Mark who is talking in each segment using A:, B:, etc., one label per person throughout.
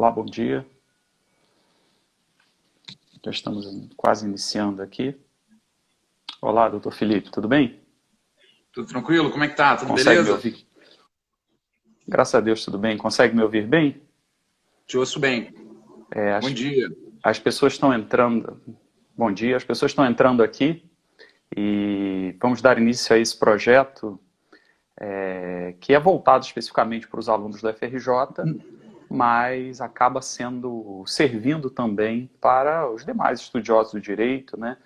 A: Olá, bom dia. Já estamos quase iniciando aqui. Olá, doutor Felipe, tudo bem?
B: Tudo tranquilo? Como é que tá? Tudo
A: Consegue me
B: beleza?
A: ouvir? Graças a Deus, tudo bem. Consegue me ouvir bem?
B: Te ouço bem.
A: É,
B: Bom
A: as,
B: dia.
A: as pessoas estão entrando. Bom dia, as pessoas estão entrando aqui e vamos dar início a esse projeto que é voltado especificamente para os alunos do FRJ, mas acaba servindo também para os demais estudiosos do direito, né?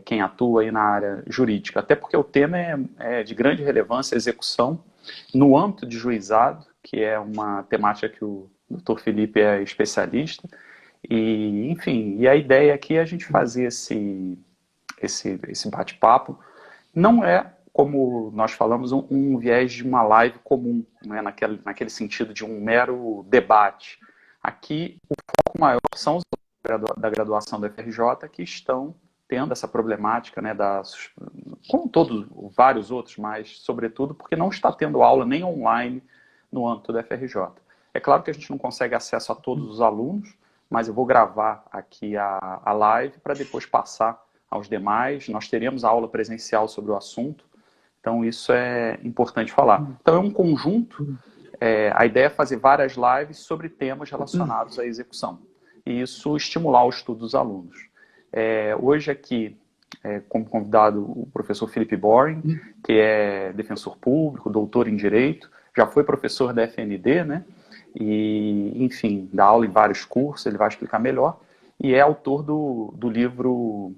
A: Quem atua aí na área jurídica. Até porque o tema é de grande relevância, execução, no âmbito de juizado, que é uma temática que o Dr. Felipe é especialista. E, enfim, a ideia aqui é a gente fazer esse bate-papo. Não é, como nós falamos, um viés de uma live comum, né, naquele sentido de um mero debate. Aqui, o foco maior são os da graduação da FRJ que estão tendo essa problemática, né, como todos, vários outros, mas sobretudo porque não está tendo aula nem online no âmbito da FRJ. É claro que a gente não consegue acesso a todos os alunos, mas eu vou gravar aqui a live para depois passar aos demais. Nós teremos a aula presencial sobre o assunto, então isso é importante falar. Então é um conjunto, a ideia é fazer várias lives sobre temas relacionados à execução, e isso estimular o estudo dos alunos. Hoje aqui, como convidado, o professor Felipe Boring, que é defensor público, doutor em Direito, já foi professor da FND, né? E, enfim, dá aula em vários cursos, ele vai explicar melhor, e é autor do livro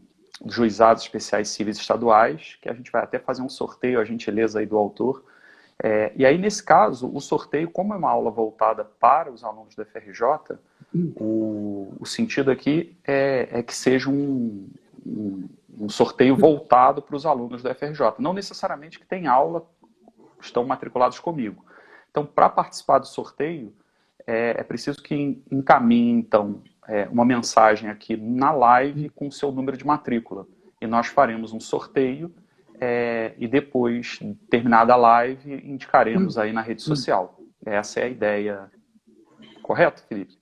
A: Juizados Especiais Cíveis Estaduais, que a gente vai até fazer um sorteio, a gentileza aí do autor. E aí, nesse caso, o sorteio, como é uma aula voltada para os alunos da FRJ, o sentido aqui é que seja um sorteio voltado para os alunos da FRJ. Não necessariamente que tem aula, estão matriculados comigo. Então, para participar do sorteio, é preciso que encaminhe, então, uma mensagem aqui na live com o seu número de matrícula. E nós faremos um sorteio e depois, terminada a live, indicaremos aí na rede social. Essa é a ideia. Correto, Felipe?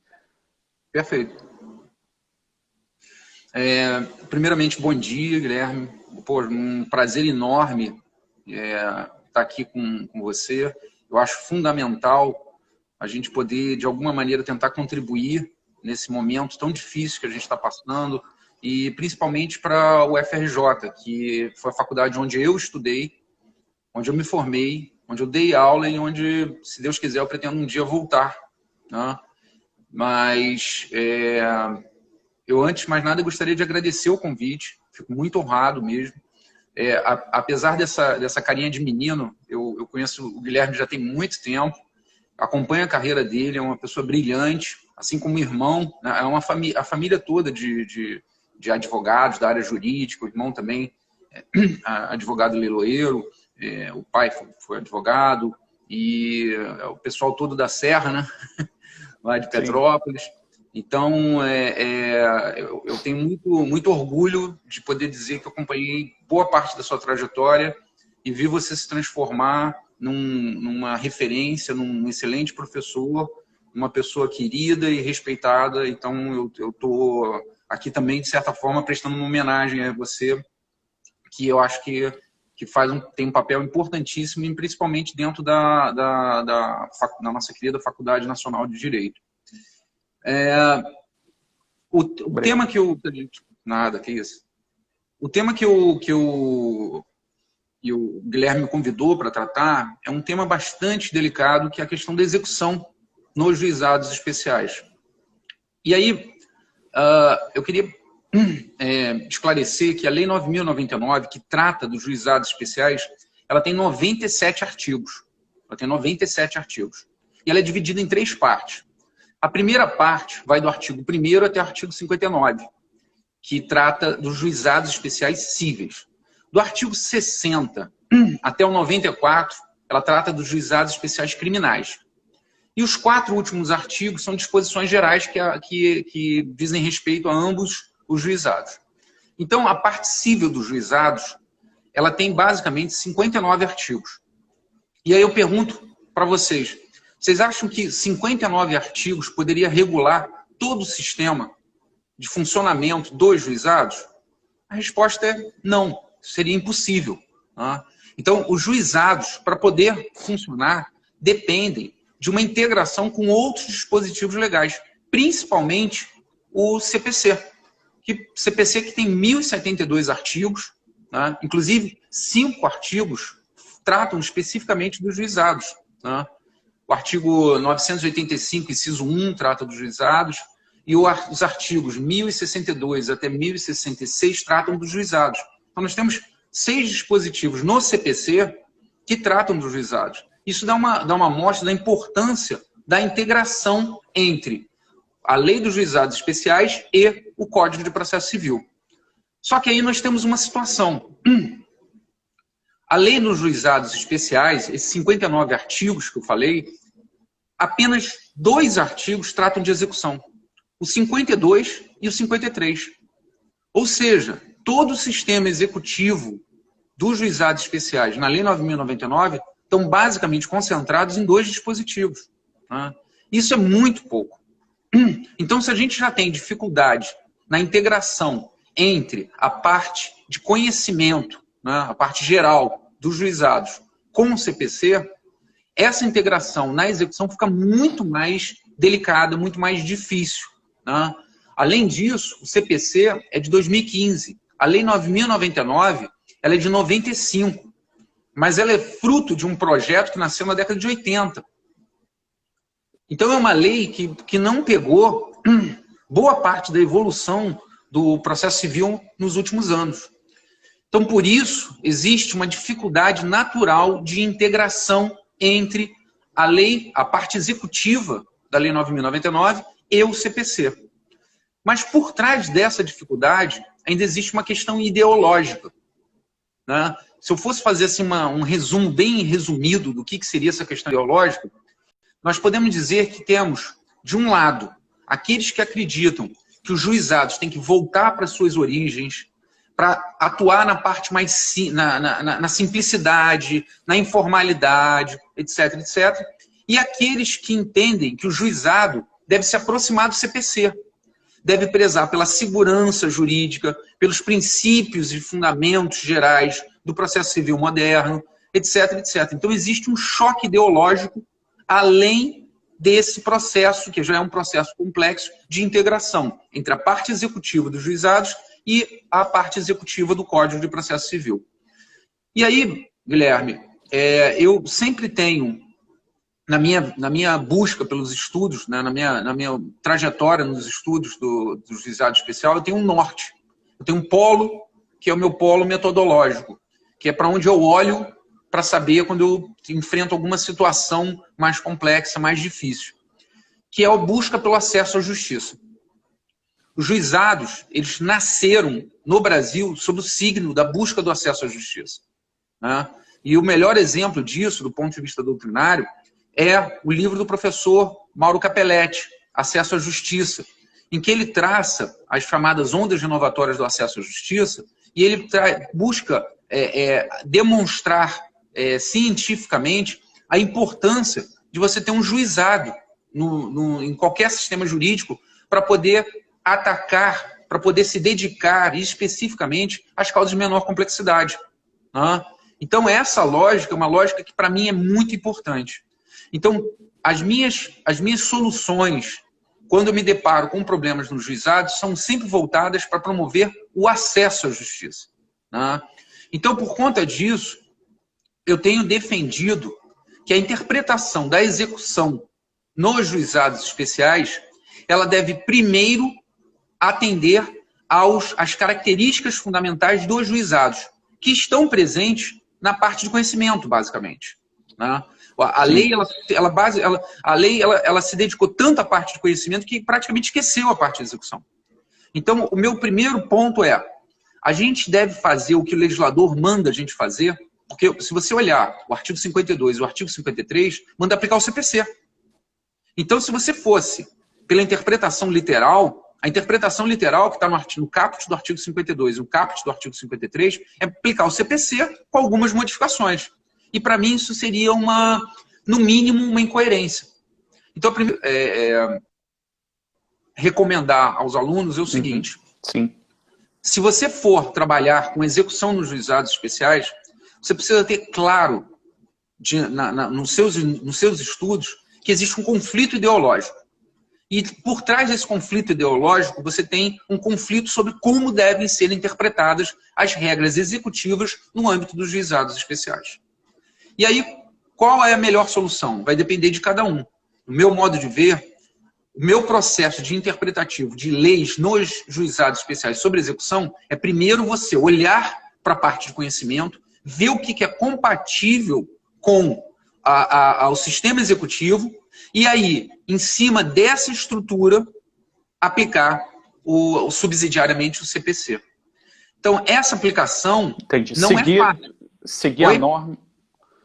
B: Perfeito. Primeiramente, bom dia, Guilherme. Pô, um prazer enorme estar aqui com você. Eu acho fundamental a gente poder, de alguma maneira, tentar contribuir nesse momento tão difícil que a gente está passando, e principalmente para o FRJ, que foi a faculdade onde eu estudei, onde eu me formei, onde eu dei aula e onde, se Deus quiser, eu pretendo um dia voltar, né? Mas eu, antes de mais nada, gostaria de agradecer o convite. Fico muito honrado mesmo. Apesar dessa carinha de menino, eu conheço o Guilherme já tem muito tempo, acompanho a carreira dele, é uma pessoa brilhante, assim como o irmão, né? É a família toda de advogados da área jurídica, o irmão também advogado leiloeiro, o pai foi advogado, e o pessoal todo da Serra, né? Lá de
A: Sim.
B: Petrópolis. Então, eu tenho muito orgulho de poder dizer que eu acompanhei boa parte da sua trajetória e vi você se transformar numa referência, num excelente professor, uma pessoa querida e respeitada. Então, eu estou aqui também, de certa forma, prestando uma homenagem a você, que eu acho que tem um papel importantíssimo, principalmente dentro da nossa querida Faculdade Nacional de Direito. O tema que eu... Nada, que isso. O tema que o Guilherme me convidou para tratar é um tema bastante delicado, que é a questão da execução nos juizados especiais. E aí, eu queria esclarecer que a Lei 9.099, que trata dos juizados especiais, ela tem 97 artigos. Ela tem 97 artigos. E ela é dividida em 3 partes. A primeira parte vai do artigo 1º até o artigo 59, que trata dos juizados especiais cíveis. Do artigo 60 até o 94, ela trata dos juizados especiais criminais. E os 4 últimos artigos são disposições gerais que dizem respeito a ambos os juizados. Então, a parte cível dos juizados, ela tem basicamente 59 artigos. E aí eu pergunto para vocês, Vocês acham que 59 artigos poderia regular todo o sistema de funcionamento dos juizados? A resposta é não, seria impossível. Tá? Então, os juizados, para poder funcionar, dependem de uma integração com outros dispositivos legais, principalmente o CPC. CPC que tem 1.072 artigos, né? Inclusive 5 artigos tratam especificamente dos juizados. Né? O artigo 985, inciso 1, trata dos juizados, e os artigos 1062 até 1066 tratam dos juizados. Então, nós temos 6 dispositivos no CPC que tratam dos juizados. Isso dá uma amostra da importância da integração entre a Lei dos Juizados Especiais e o Código de Processo Civil. Só que aí nós temos uma situação. A Lei dos Juizados Especiais, esses 59 artigos que eu falei, apenas 2 artigos tratam de execução. O 52 e o 53. Ou seja, todo o sistema executivo dos juizados especiais na Lei 9.099 estão basicamente concentrados em 2 dispositivos. Né? Isso é muito pouco. Então, se a gente já tem dificuldade na integração entre a parte de conhecimento, né, a parte geral dos juizados com o CPC, essa integração na execução fica muito mais delicada, muito mais difícil. Né? Além disso, o CPC é de 2015. A Lei 9.099 ela é de 95. Mas ela é fruto de um projeto que nasceu na década de 80. Então é uma lei que não pegou boa parte da evolução do processo civil nos últimos anos. Então, por isso, existe uma dificuldade natural de integração entre a lei, a parte executiva da Lei 9.099 e o CPC. Mas por trás dessa dificuldade, ainda existe uma questão ideológica. Né? Se eu fosse fazer assim, um resumo bem resumido do que seria essa questão ideológica, nós podemos dizer que temos, de um lado, aqueles que acreditam que os juizados têm que voltar para suas origens, para atuar na parte mais na simplicidade, na informalidade, etc, etc. E aqueles que entendem que o juizado deve se aproximar do CPC, deve prezar pela segurança jurídica, pelos princípios e fundamentos gerais do processo civil moderno, etc, etc. Então existe um choque ideológico além desse processo, que já é um processo complexo, de integração entre a parte executiva dos juizados e a parte executiva do Código de Processo Civil. E aí, Guilherme, eu sempre tenho, na minha busca pelos estudos, né, na minha trajetória nos estudos do juizado especial, eu tenho um norte. Eu tenho um polo, que é o meu polo metodológico, que é para onde eu olho para saber quando eu enfrento alguma situação mais complexa, mais difícil, que é a busca pelo acesso à justiça. Os juizados, eles nasceram no Brasil sob o signo da busca do acesso à justiça. Né? E o melhor exemplo disso, do ponto de vista doutrinário, é o livro do professor Mauro Capelletti, Acesso à Justiça, em que ele traça as chamadas ondas renovatórias do acesso à justiça e ele busca demonstrar cientificamente a importância de você ter um juizado em qualquer sistema jurídico para poder atacar, para poder se dedicar especificamente às causas de menor complexidade. Né? Então, essa lógica é uma lógica que, para mim, é muito importante. Então, as minhas soluções, quando eu me deparo com problemas nos juizados, são sempre voltadas para promover o acesso à justiça. Né? Então, por conta disso, eu tenho defendido que a interpretação da execução nos juizados especiais, ela deve primeiro atender às características fundamentais dos juizados, que estão presentes na parte de conhecimento, basicamente. Né? A lei, ela se dedicou tanto à parte de conhecimento que praticamente esqueceu a parte de execução. Então, o meu primeiro ponto é, a gente deve fazer o que o legislador manda a gente fazer, porque se você olhar o artigo 52 e o artigo 53, manda aplicar o CPC. Então, se você fosse pela interpretação literal, a interpretação literal que está no caput do artigo 52 e no caput do artigo 53 é aplicar o CPC com algumas modificações. E para mim isso seria no mínimo, uma incoerência. Então, primeiro, recomendar aos alunos é o seguinte.
A: Sim.
B: Se você for trabalhar com execução nos juizados especiais, você precisa ter claro nos seus estudos que existe um conflito ideológico. E por trás desse conflito ideológico, você tem um conflito sobre como devem ser interpretadas as regras executivas no âmbito dos juizados especiais. E aí, qual é a melhor solução? Vai depender de cada um. No meu modo de ver, o meu processo de interpretativo de leis nos juizados especiais sobre execução é primeiro você olhar para a parte de conhecimento, ver o que é compatível com o sistema executivo e aí, em cima dessa estrutura, aplicar subsidiariamente o CPC. Então, essa aplicação não é fácil.
A: Seguir a norma,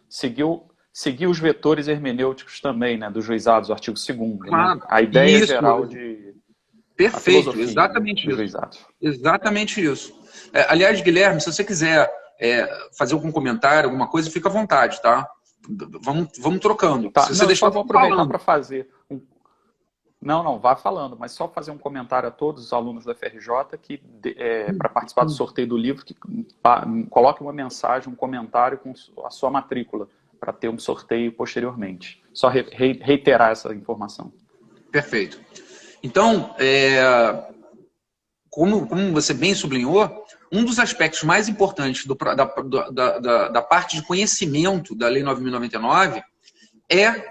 A: seguir os vetores hermenêuticos também, né, dos juizados, o artigo 2º.
B: Claro.
A: Né? A ideia geral de...
B: Perfeito, exatamente isso. Exatamente isso. Aliás, Guilherme, se você quiser fazer algum comentário, alguma coisa, fica à vontade, tá? Vamos trocando.
A: Tá.
B: Se você deixar,
A: eu vou aproveitar para fazer Não, vá falando, mas só fazer um comentário a todos os alunos da FRJ que, para participar do sorteio do livro, que coloque uma mensagem, um comentário com a sua matrícula, para ter um sorteio posteriormente. Só reiterar essa informação.
B: Perfeito. Então, como você bem sublinhou, um dos aspectos mais importantes da parte de conhecimento da Lei 9.099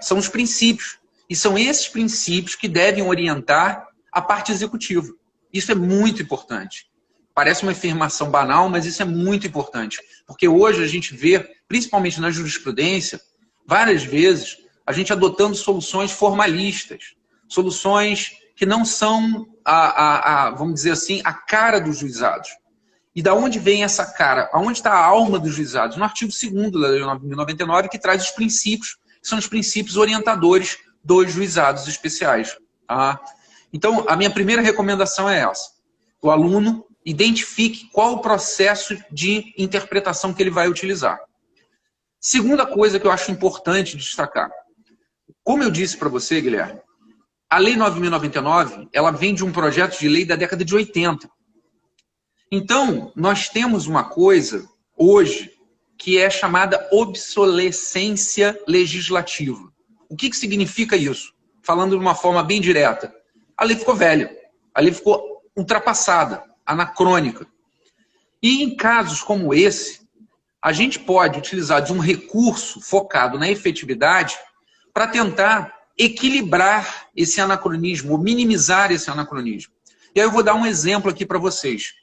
B: são os princípios. E são esses princípios que devem orientar a parte executiva. Isso é muito importante. Parece uma afirmação banal, mas isso é muito importante. Porque hoje a gente vê, principalmente na jurisprudência, várias vezes, a gente adotando soluções formalistas. Soluções que não são, vamos dizer assim, a cara dos juizados. E da onde vem essa cara? Aonde está a alma dos juizados? No artigo 2º da Lei 9.099, que traz os princípios, que são os princípios orientadores dos juizados especiais. Tá? Então, a minha primeira recomendação é essa. O aluno identifique qual o processo de interpretação que ele vai utilizar. Segunda coisa que eu acho importante destacar. Como eu disse para você, Guilherme, a Lei 9.099, ela vem de um projeto de lei da década de 80. Então, nós temos uma coisa, hoje, que é chamada obsolescência legislativa. O que significa isso? Falando de uma forma bem direta. A lei ficou velha. A lei ficou ultrapassada, anacrônica. E em casos como esse, a gente pode utilizar de um recurso focado na efetividade para tentar equilibrar esse anacronismo, ou minimizar esse anacronismo. E aí eu vou dar um exemplo aqui para vocês.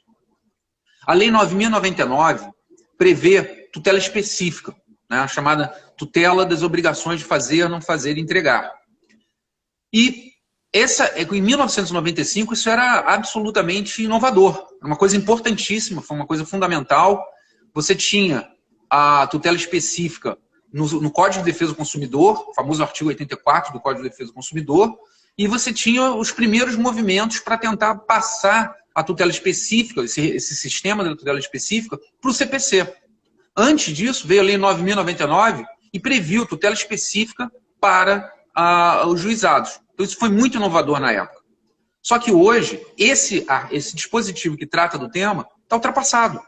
B: A Lei 9.099 prevê tutela específica, né, a chamada tutela das obrigações de fazer, não fazer e entregar. E em 1995 isso era absolutamente inovador, uma coisa importantíssima, foi uma coisa fundamental. Você tinha a tutela específica no Código de Defesa do Consumidor, o famoso artigo 84 do Código de Defesa do Consumidor, e você tinha os primeiros movimentos para tentar passar a tutela específica, esse sistema da tutela específica, para o CPC. Antes disso, veio a Lei 9.099 e previu tutela específica para os juizados. Então, isso foi muito inovador na época. Só que hoje, esse dispositivo que trata do tema está ultrapassado.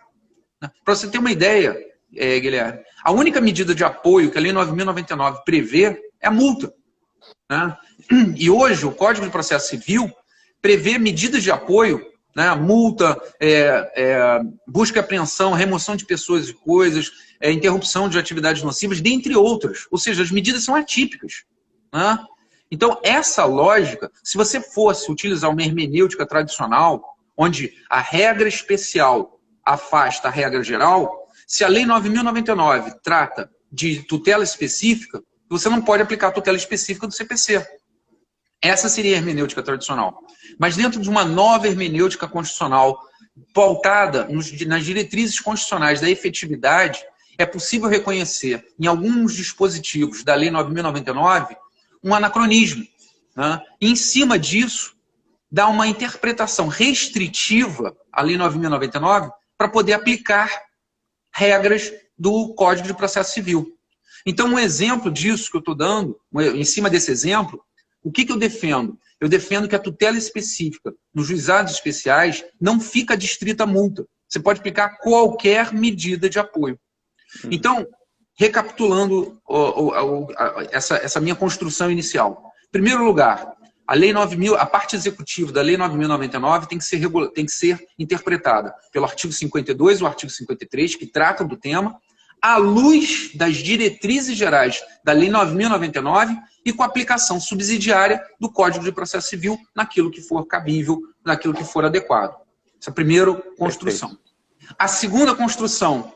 B: Para você ter uma ideia, Guilherme, a única medida de apoio que a Lei 9.099 prevê é a multa. Né? E hoje, o Código de Processo Civil prevê medidas de apoio, né, multa, busca e apreensão, remoção de pessoas e coisas, interrupção de atividades nocivas, dentre outras. Ou seja, as medidas são atípicas. Né? Então, essa lógica, se você fosse utilizar uma hermenêutica tradicional, onde a regra especial afasta a regra geral, se a Lei 9.099 trata de tutela específica, você não pode aplicar a tutela específica do CPC. Essa seria a hermenêutica tradicional. Mas dentro de uma nova hermenêutica constitucional, pautada nas diretrizes constitucionais da efetividade, é possível reconhecer em alguns dispositivos da Lei 9.099 um anacronismo. Né? E em cima disso, dá uma interpretação restritiva à Lei 9.099 para poder aplicar regras do Código de Processo Civil. Então, um exemplo disso que eu estou dando, em cima desse exemplo, O que eu defendo? Eu defendo que a tutela específica nos juizados especiais não fica adstrita à multa. Você pode aplicar qualquer medida de apoio. Então, recapitulando essa minha construção inicial. Em primeiro lugar, a parte executiva da Lei 9.099 tem que ser interpretada pelo artigo 52 e o artigo 53, que tratam do tema, à luz das diretrizes gerais da Lei 9.099 e com a aplicação subsidiária do Código de Processo Civil naquilo que for cabível, naquilo que for adequado. Essa é a primeira construção. Perfeito. A segunda construção,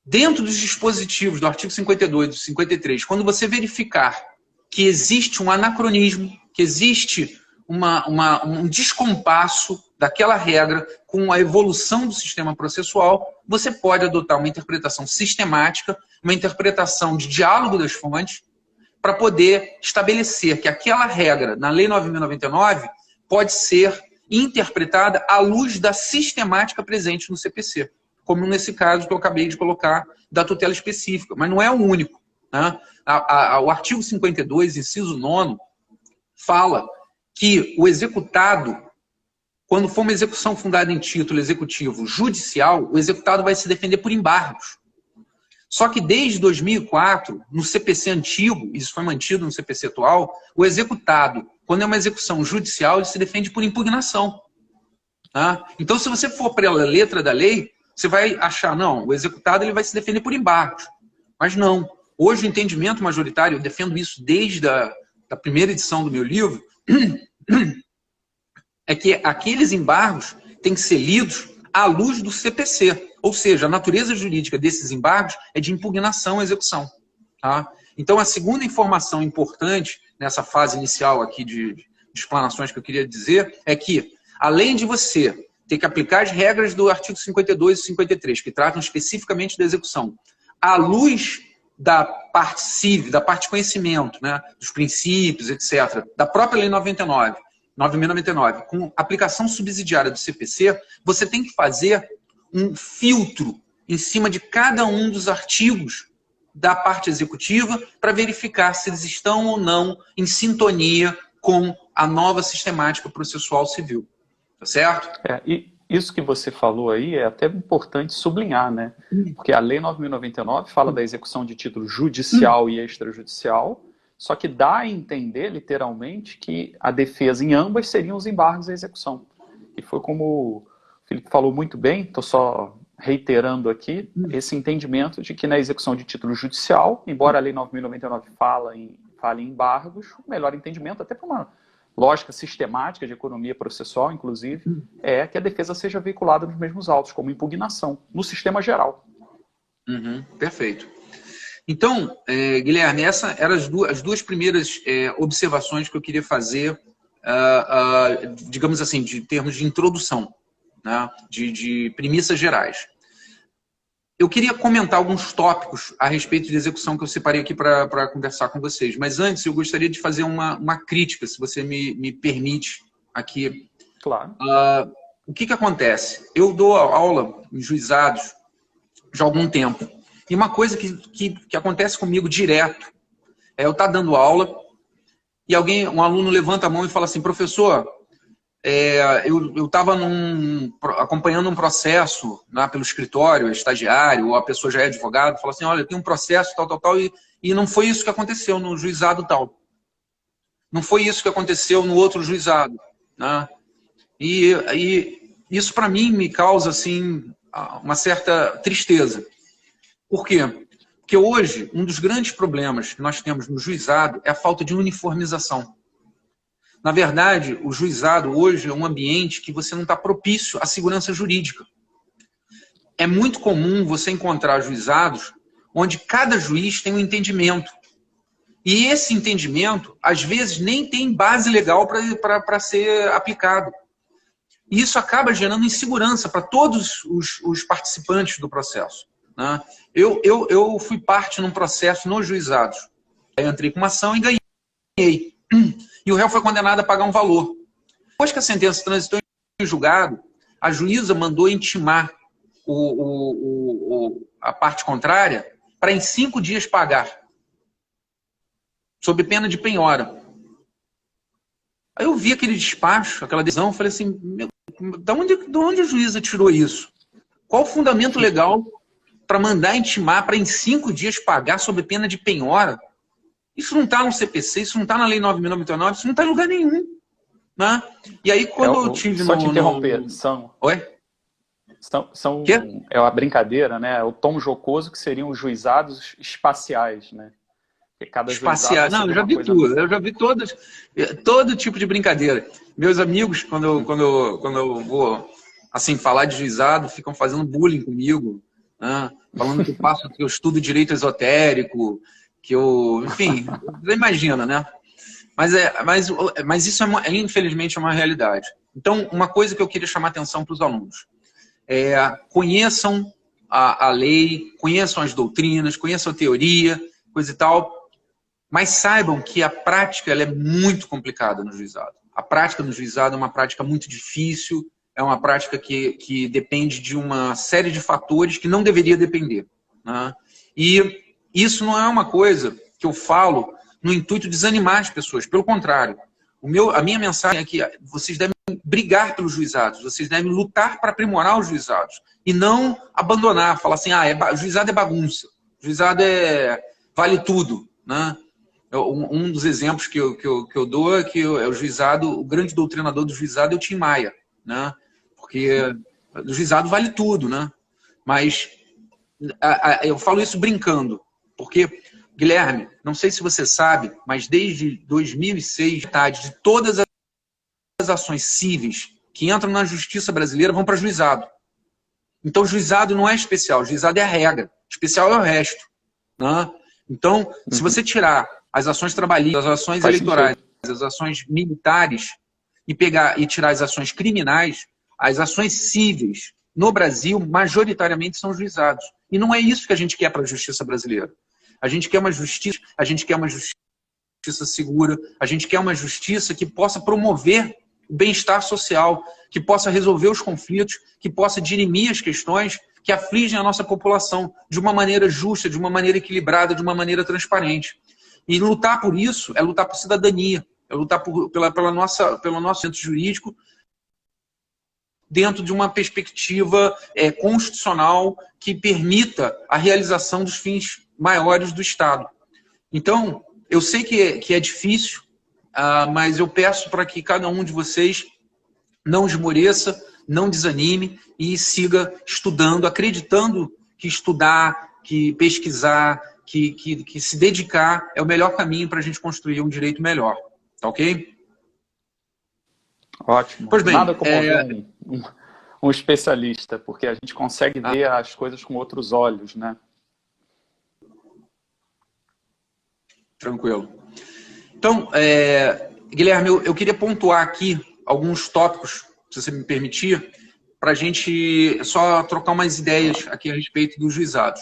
B: dentro dos dispositivos do artigo 52 e do 53, quando você verificar que existe um anacronismo, que existe um descompasso daquela regra com a evolução do sistema processual, você pode adotar uma interpretação sistemática, uma interpretação de diálogo das fontes, para poder estabelecer que aquela regra, na Lei 9.099, pode ser interpretada à luz da sistemática presente no CPC, como nesse caso que eu acabei de colocar da tutela específica, mas não é o único. Né? O artigo 52, inciso 9, fala que o executado, quando for uma execução fundada em título executivo judicial, o executado vai se defender por embargos. Só que desde 2004, no CPC antigo, isso foi mantido no CPC atual, o executado, quando é uma execução judicial, ele se defende por impugnação. Tá? Então, se você for para a letra da lei, você vai achar, não, o executado ele vai se defender por embargos. Mas não. Hoje o entendimento majoritário, eu defendo isso desde a primeira edição do meu livro, é que aqueles embargos têm que ser lidos à luz do CPC. Ou seja, a natureza jurídica desses embargos é de impugnação à execução. Tá? Então, a segunda informação importante nessa fase inicial aqui de explanações que eu queria dizer é que, além de você ter que aplicar as regras do artigo 52 e 53, que tratam especificamente da execução, à luz da parte civil, da parte de conhecimento, né, dos princípios, etc., da própria Lei 9.099, com aplicação subsidiária do CPC, você tem que fazer um filtro em cima de cada um dos artigos da parte executiva para verificar se eles estão ou não em sintonia com a nova sistemática processual civil. Tá certo?
A: E isso que você falou aí é até importante sublinhar, né? Porque a Lei 9.099 fala da execução de título judicial e extrajudicial, só que dá a entender, literalmente, que a defesa em ambas seriam os embargos à execução. E foi como o Felipe falou muito bem, estou só reiterando aqui, esse entendimento de que na execução de título judicial, embora a Lei 9.099 fale em embargos, o melhor entendimento, até para uma lógica sistemática de economia processual, inclusive, é que a defesa seja veiculada nos mesmos autos, como impugnação, no sistema geral.
B: Perfeito. Então, Guilherme, essas eram as duas primeiras observações que eu queria fazer, digamos assim, de termos de introdução, né, de premissas gerais. Eu queria comentar alguns tópicos a respeito de execução que eu separei aqui para conversar com vocês. Mas antes, eu gostaria de fazer uma crítica, se você me permite aqui.
A: Claro.
B: O que acontece? Eu dou aula em juizados já há algum tempo. E uma coisa que acontece comigo direto é eu estar dando aula e um aluno levanta a mão e fala assim, professor, eu estava acompanhando um processo lá pelo escritório, estagiário, ou a pessoa já é advogado, fala assim, olha, eu tenho um processo, tal, e não foi isso que aconteceu no juizado tal. Não foi isso que aconteceu no outro juizado. Né? E isso, para mim, me causa assim, uma certa tristeza. Por quê? Porque hoje, um dos grandes problemas que nós temos no juizado é a falta de uniformização. Na verdade, o juizado hoje é um ambiente que você não está propício à segurança jurídica. É muito comum você encontrar juizados onde cada juiz tem um entendimento. E esse entendimento, às vezes, nem tem base legal para ser aplicado. E isso acaba gerando insegurança para todos os participantes do processo. Né? Eu fui parte num processo nos juizados. Eu entrei com uma ação e ganhei. E o réu foi condenado a pagar um valor. Depois que a sentença transitou em julgado, a juíza mandou intimar a parte contrária para em 5 dias pagar, sob pena de penhora. Aí eu vi aquele despacho, aquela decisão, eu falei assim, de onde a juíza tirou isso? Qual o fundamento legal para mandar intimar, para em 5 dias pagar sob pena de penhora? Isso não está no CPC, isso não está na Lei 9.099, isso não está em lugar nenhum. Né? E aí quando eu tive
A: só te interromper,
B: Oi?
A: É uma brincadeira, né? É o tom jocoso que seriam os juizados espaciais, né?
B: Espacial. Não, eu já vi tudo. Eu já vi todo tipo de brincadeira. Meus amigos, quando eu vou assim, falar de juizado, ficam fazendo bullying comigo, né? Falando que eu estudo direito esotérico, que eu... Enfim, você imagina, né? Mas isso, infelizmente, é uma realidade. Então, uma coisa que eu queria chamar a atenção para os alunos. Conheçam a lei, conheçam as doutrinas, conheçam a teoria, coisa e tal, mas saibam que a prática ela é muito complicada no juizado. A prática no juizado é uma prática muito difícil, é uma prática que depende de uma série de fatores que não deveria depender. Né? E isso não é uma coisa que eu falo no intuito de desanimar as pessoas, pelo contrário. A minha mensagem é que vocês devem brigar pelos juizados, vocês devem lutar para aprimorar os juizados e não abandonar, falar assim, juizado é bagunça, juizado vale tudo. Né? Um dos exemplos que eu dou é que o grande doutrinador do juizado é o Tim Maia, né? Porque o juizado vale tudo, né? Mas eu falo isso brincando, porque, Guilherme, não sei se você sabe, mas desde 2006, de todas as ações cíveis que entram na justiça brasileira vão para juizado. Então, o juizado não é especial, o juizado é a regra, especial é o resto. Né? Então, se você tirar as ações trabalhistas, as ações eleitorais, as ações militares e tirar as ações criminais, as ações cíveis no Brasil, majoritariamente, são juizados. E não é isso que a gente quer para a justiça brasileira. A gente quer uma justiça segura, a gente quer uma justiça que possa promover o bem-estar social, que possa resolver os conflitos, que possa dirimir as questões que afligem a nossa população de uma maneira justa, de uma maneira equilibrada, de uma maneira transparente. E lutar por isso é lutar por cidadania, é lutar pelo nosso centro jurídico dentro de uma perspectiva constitucional que permita a realização dos fins maiores do Estado. Então, eu sei que é difícil, mas eu peço para que cada um de vocês não esmoreça, não desanime e siga estudando, acreditando que estudar, que pesquisar, que se dedicar é o melhor caminho para a gente construir um direito melhor. Tá ok?
A: Ótimo.
B: Pois bem,
A: nada como ouvir um especialista, porque a gente consegue ver as coisas com outros olhos, né?
B: Tranquilo. Então, Guilherme, eu queria pontuar aqui alguns tópicos, se você me permitir, para a gente só trocar umas ideias aqui a respeito dos juizados.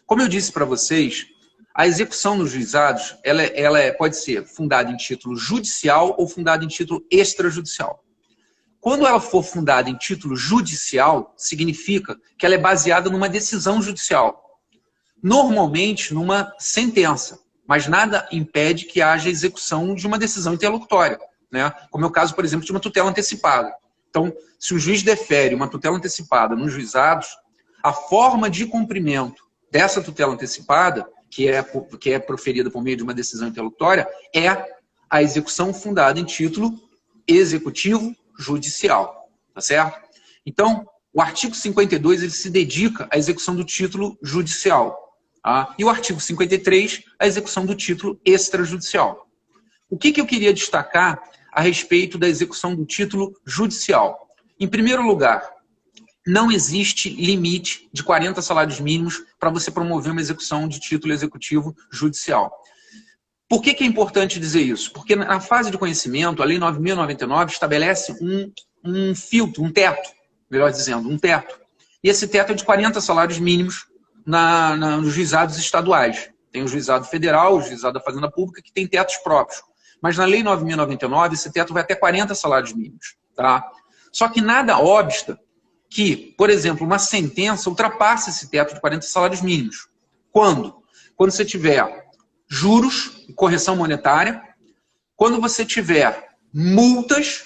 B: Como eu disse para vocês, a execução nos juizados ela pode ser fundada em título judicial ou fundada em título extrajudicial. Quando ela for fundada em título judicial, significa que ela é baseada numa decisão judicial. Normalmente, numa sentença. Mas nada impede que haja execução de uma decisão interlocutória, né? Como é o caso, por exemplo, de uma tutela antecipada. Então, se o juiz defere uma tutela antecipada nos juizados, a forma de cumprimento dessa tutela antecipada, que é proferida por meio de uma decisão interlocutória, é a execução fundada em título executivo judicial, tá certo? Então, o artigo 52 ele se dedica à execução do título judicial. E o artigo 53, a execução do título extrajudicial. O que eu queria destacar a respeito da execução do título judicial? Em primeiro lugar, não existe limite de 40 salários mínimos para você promover uma execução de título executivo judicial. Por que é importante dizer isso? Porque na fase de conhecimento, a Lei 9.099 estabelece um filtro, um teto, melhor dizendo, um teto. E esse teto é de 40 salários mínimos nos juizados estaduais. Tem o juizado federal, o juizado da Fazenda Pública, que tem tetos próprios. Mas na Lei 9.099, esse teto vai até 40 salários mínimos. Tá? Só que nada obsta que, por exemplo, uma sentença ultrapasse esse teto de 40 salários mínimos. Quando? Quando você tiver juros e correção monetária, quando você tiver multas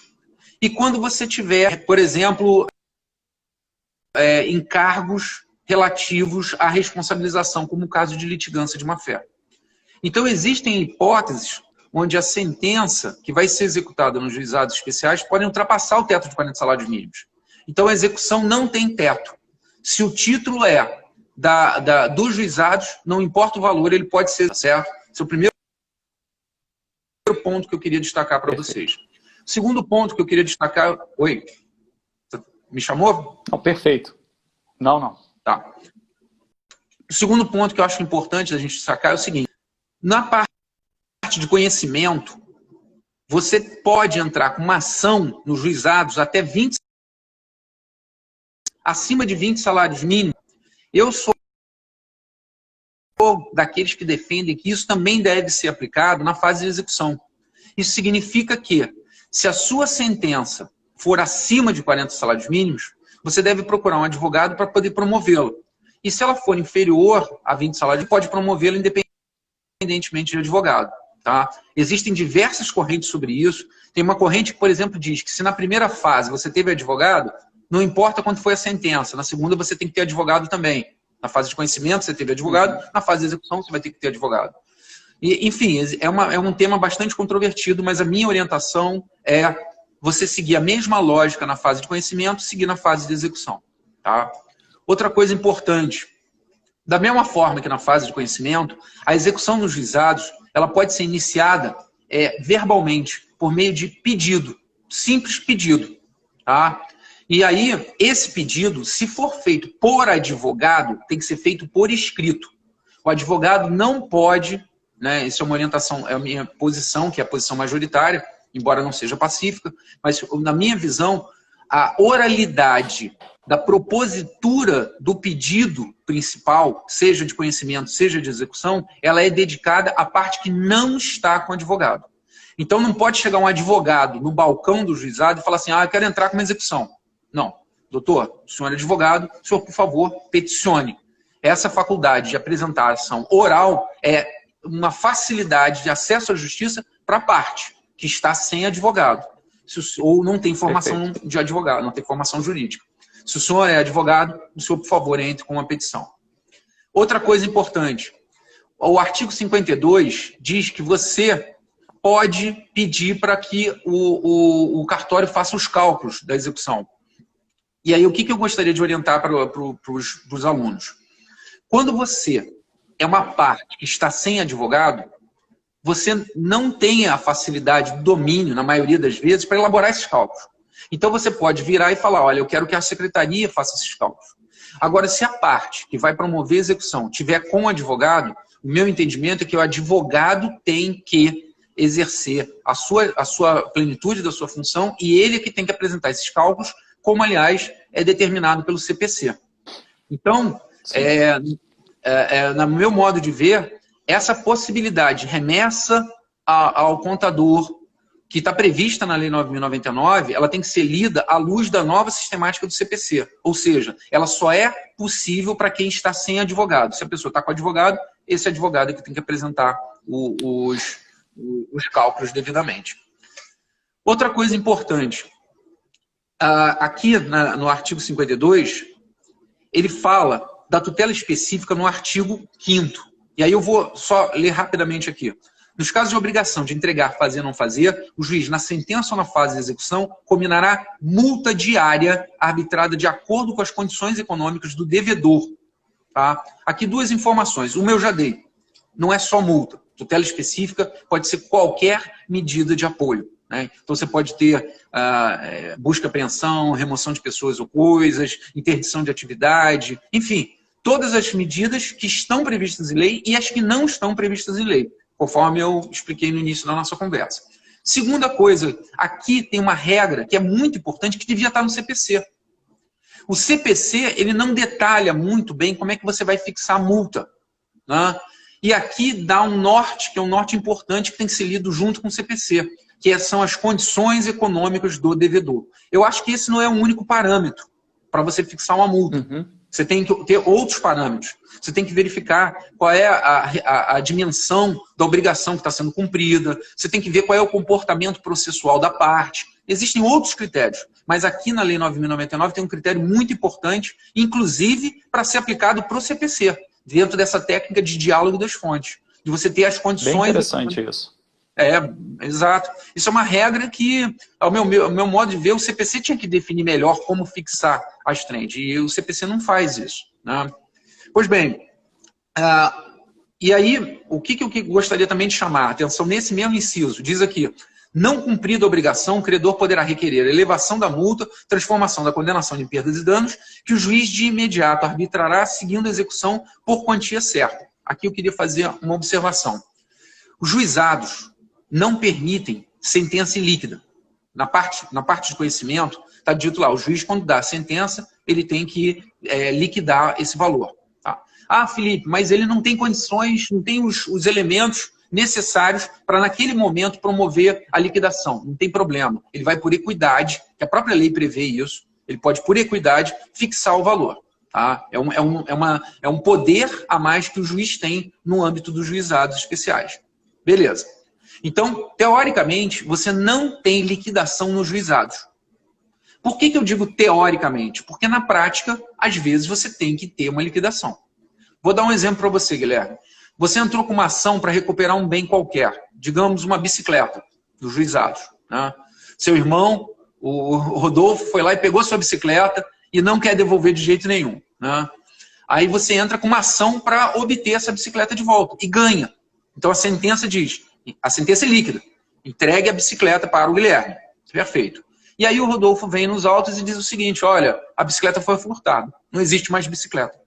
B: e quando você tiver, por exemplo, encargos relativos à responsabilização, como o caso de litigância de má-fé. Então, existem hipóteses onde a sentença que vai ser executada nos juizados especiais pode ultrapassar o teto de 40 salários mínimos. Então, a execução não tem teto. Se o título é dos juizados, não importa o valor, ele pode ser, certo? Esse é o primeiro ponto que eu queria destacar para vocês. O segundo ponto que eu queria destacar... Oi? Me chamou?
A: Não, perfeito. Não.
B: Tá. O segundo ponto que eu acho importante da gente destacar é o seguinte. Na parte de conhecimento, você pode entrar com uma ação nos juizados até 20, acima de 20 salários mínimos. Eu sou daqueles que defendem que isso também deve ser aplicado na fase de execução. Isso significa que, se a sua sentença for acima de 40 salários mínimos, você deve procurar um advogado para poder promovê-lo. E se ela for inferior a 20 salários, pode promovê-lo independentemente de advogado. Tá? Existem diversas correntes sobre isso. Tem uma corrente que, por exemplo, diz que se na primeira fase você teve advogado, não importa quanto foi a sentença. Na segunda você tem que ter advogado também. Na fase de conhecimento você teve advogado, na fase de execução você vai ter que ter advogado. E, enfim, é um tema bastante controvertido, mas a minha orientação é você seguir a mesma lógica na fase de conhecimento, seguir na fase de execução. Tá? Outra coisa importante, da mesma forma que na fase de conhecimento, a execução nos juizados ela pode ser iniciada verbalmente, por meio de pedido, simples pedido. Tá? E aí, esse pedido, se for feito por advogado, tem que ser feito por escrito. O advogado não pode, né, isso é uma orientação, é a minha posição, que é a posição majoritária, embora não seja pacífica, mas na minha visão, a oralidade da propositura do pedido principal, seja de conhecimento, seja de execução, ela é dedicada à parte que não está com o advogado. Então não pode chegar um advogado no balcão do juizado e falar assim, eu quero entrar com uma execução. Não. Doutor, o senhor é advogado, o senhor, por favor, peticione. Essa faculdade de apresentação oral é uma facilidade de acesso à justiça para a parte que está sem advogado, ou não tem formação de advogado, não tem formação jurídica. Se o senhor é advogado, o senhor, por favor, entre com uma petição. Outra coisa importante, o artigo 52 diz que você pode pedir para que o cartório faça os cálculos da execução. E aí, o que eu gostaria de orientar para os alunos? Quando você é uma parte que está sem advogado, você não tem a facilidade do domínio, na maioria das vezes, para elaborar esses cálculos. Então, você pode virar e falar, olha, eu quero que a secretaria faça esses cálculos. Agora, se a parte que vai promover a execução tiver com o advogado, o meu entendimento é que o advogado tem que exercer a sua plenitude da sua função e ele é que tem que apresentar esses cálculos, como, aliás, é determinado pelo CPC. Então, no meu modo de ver, essa possibilidade de remessa ao contador, que está prevista na Lei 9.099, ela tem que ser lida à luz da nova sistemática do CPC. Ou seja, ela só é possível para quem está sem advogado. Se a pessoa está com advogado, esse advogado é que tem que apresentar os cálculos devidamente. Outra coisa importante. Aqui no artigo 52, ele fala da tutela específica no artigo 5º. E aí eu vou só ler rapidamente aqui. Nos casos de obrigação de entregar, fazer ou não fazer, o juiz, na sentença ou na fase de execução, combinará multa diária arbitrada de acordo com as condições econômicas do devedor. Tá? Aqui duas informações. Uma eu já dei. Não é só multa. Tutela específica pode ser qualquer medida de apoio. Né? Então você pode ter busca, apreensão, remoção de pessoas ou coisas, interdição de atividade, enfim, todas as medidas que estão previstas em lei e as que não estão previstas em lei, conforme eu expliquei no início da nossa conversa. Segunda coisa, aqui tem uma regra que é muito importante, que devia estar no CPC. O CPC, ele não detalha muito bem como é que você vai fixar a multa. Né? E aqui dá um norte, que é um norte importante, que tem que ser lido junto com o CPC, que são as condições econômicas do devedor. Eu acho que esse não é o único parâmetro para você fixar uma multa. Você tem que ter outros parâmetros. Você tem que verificar qual é a dimensão da obrigação que está sendo cumprida. Você tem que ver qual é o comportamento processual da parte. Existem outros critérios, mas aqui na Lei 9.099 tem um critério muito importante, inclusive para ser aplicado para o CPC, dentro dessa técnica de diálogo das fontes, de você ter as condições...
A: Bem interessante isso.
B: Exato. Isso é uma regra que, ao meu modo de ver, o CPC tinha que definir melhor como fixar as trends, e o CPC não faz isso, né? Pois bem, e aí, o que eu gostaria também de chamar a atenção nesse mesmo inciso, diz aqui, não cumprida a obrigação, o credor poderá requerer elevação da multa, transformação da condenação de perdas e danos, que o juiz de imediato arbitrará seguindo a execução por quantia certa. Aqui eu queria fazer uma observação. Os juizados não permitem sentença ilíquida. Na parte de conhecimento, está dito lá, o juiz, quando dá a sentença, ele tem que liquidar esse valor. Tá? Ah, Felipe, mas ele não tem condições, não tem os elementos necessários para, naquele momento, promover a liquidação. Não tem problema. Ele vai, por equidade, que a própria lei prevê isso, ele pode, por equidade, fixar o valor. Tá? É um poder a mais que o juiz tem no âmbito dos juizados especiais. Beleza. Então, teoricamente, você não tem liquidação nos juizados. Por que eu digo teoricamente? Porque na prática, às vezes, você tem que ter uma liquidação. Vou dar um exemplo para você, Guilherme. Você entrou com uma ação para recuperar um bem qualquer, digamos uma bicicleta dos juizados. Né? Seu irmão, o Rodolfo, foi lá e pegou sua bicicleta e não quer devolver de jeito nenhum. Né? Aí você entra com uma ação para obter essa bicicleta de volta e ganha. Então a sentença diz, a sentença é líquida, entregue a bicicleta para o Guilherme. Perfeito. E aí o Rodolfo vem nos autos e diz o seguinte, olha, a bicicleta foi furtada, não existe mais bicicleta.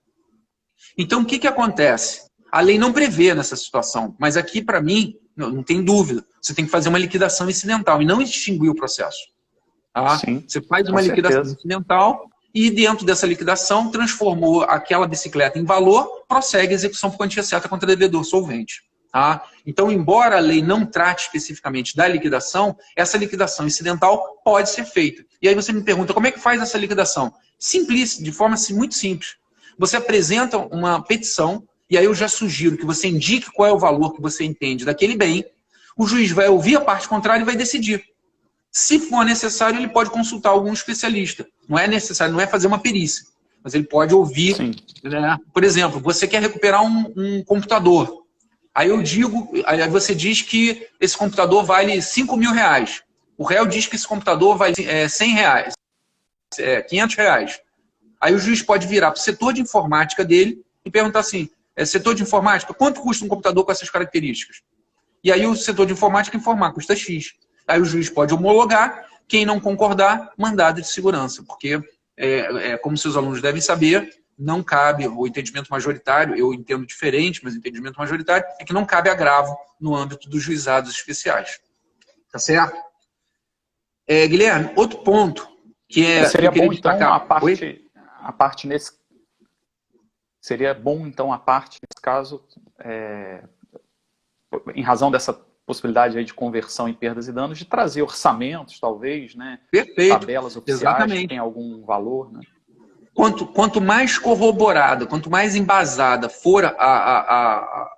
B: Então o que acontece? A lei não prevê nessa situação, mas aqui, para mim, não tem dúvida. Você tem que fazer uma liquidação incidental e não extinguir o processo. Tá?
A: Sim,
B: você faz uma liquidação incidental e, dentro dessa liquidação, transformou aquela bicicleta em valor, prossegue a execução por quantia certa contra devedor solvente. Tá? Então, embora a lei não trate especificamente da liquidação, essa liquidação incidental pode ser feita. E aí você me pergunta, como é que faz essa liquidação? Simples, de forma muito simples. Você apresenta uma petição. E aí eu já sugiro que você indique qual é o valor que você entende daquele bem, o juiz vai ouvir a parte contrária e vai decidir. Se for necessário, ele pode consultar algum especialista. Não é necessário, não é fazer uma perícia, mas ele pode ouvir. Né? Por exemplo, você quer recuperar um computador. Aí aí você diz que esse computador vale 5 mil reais. O réu diz que esse computador vale 100 reais, 500 reais. Aí o juiz pode virar para o setor de informática dele e perguntar assim, setor de informática, quanto custa um computador com essas características? E aí o setor de informática informar, custa X. Aí o juiz pode homologar, quem não concordar, mandado de segurança. Porque, como seus alunos devem saber, não cabe o entendimento majoritário, eu entendo diferente, mas o entendimento majoritário é que não cabe agravo no âmbito dos juizados especiais. Tá certo? Guilherme, outro ponto que
A: seria
B: que eu
A: bom, então, a parte nesse... Seria bom, então, a parte, nesse caso, em razão dessa possibilidade aí de conversão em perdas e danos, de trazer orçamentos, talvez, né?
B: Perfeito.
A: Tabelas oficiais
B: Exatamente.
A: Que tem algum valor, né?
B: Quanto mais corroborada, quanto mais embasada for a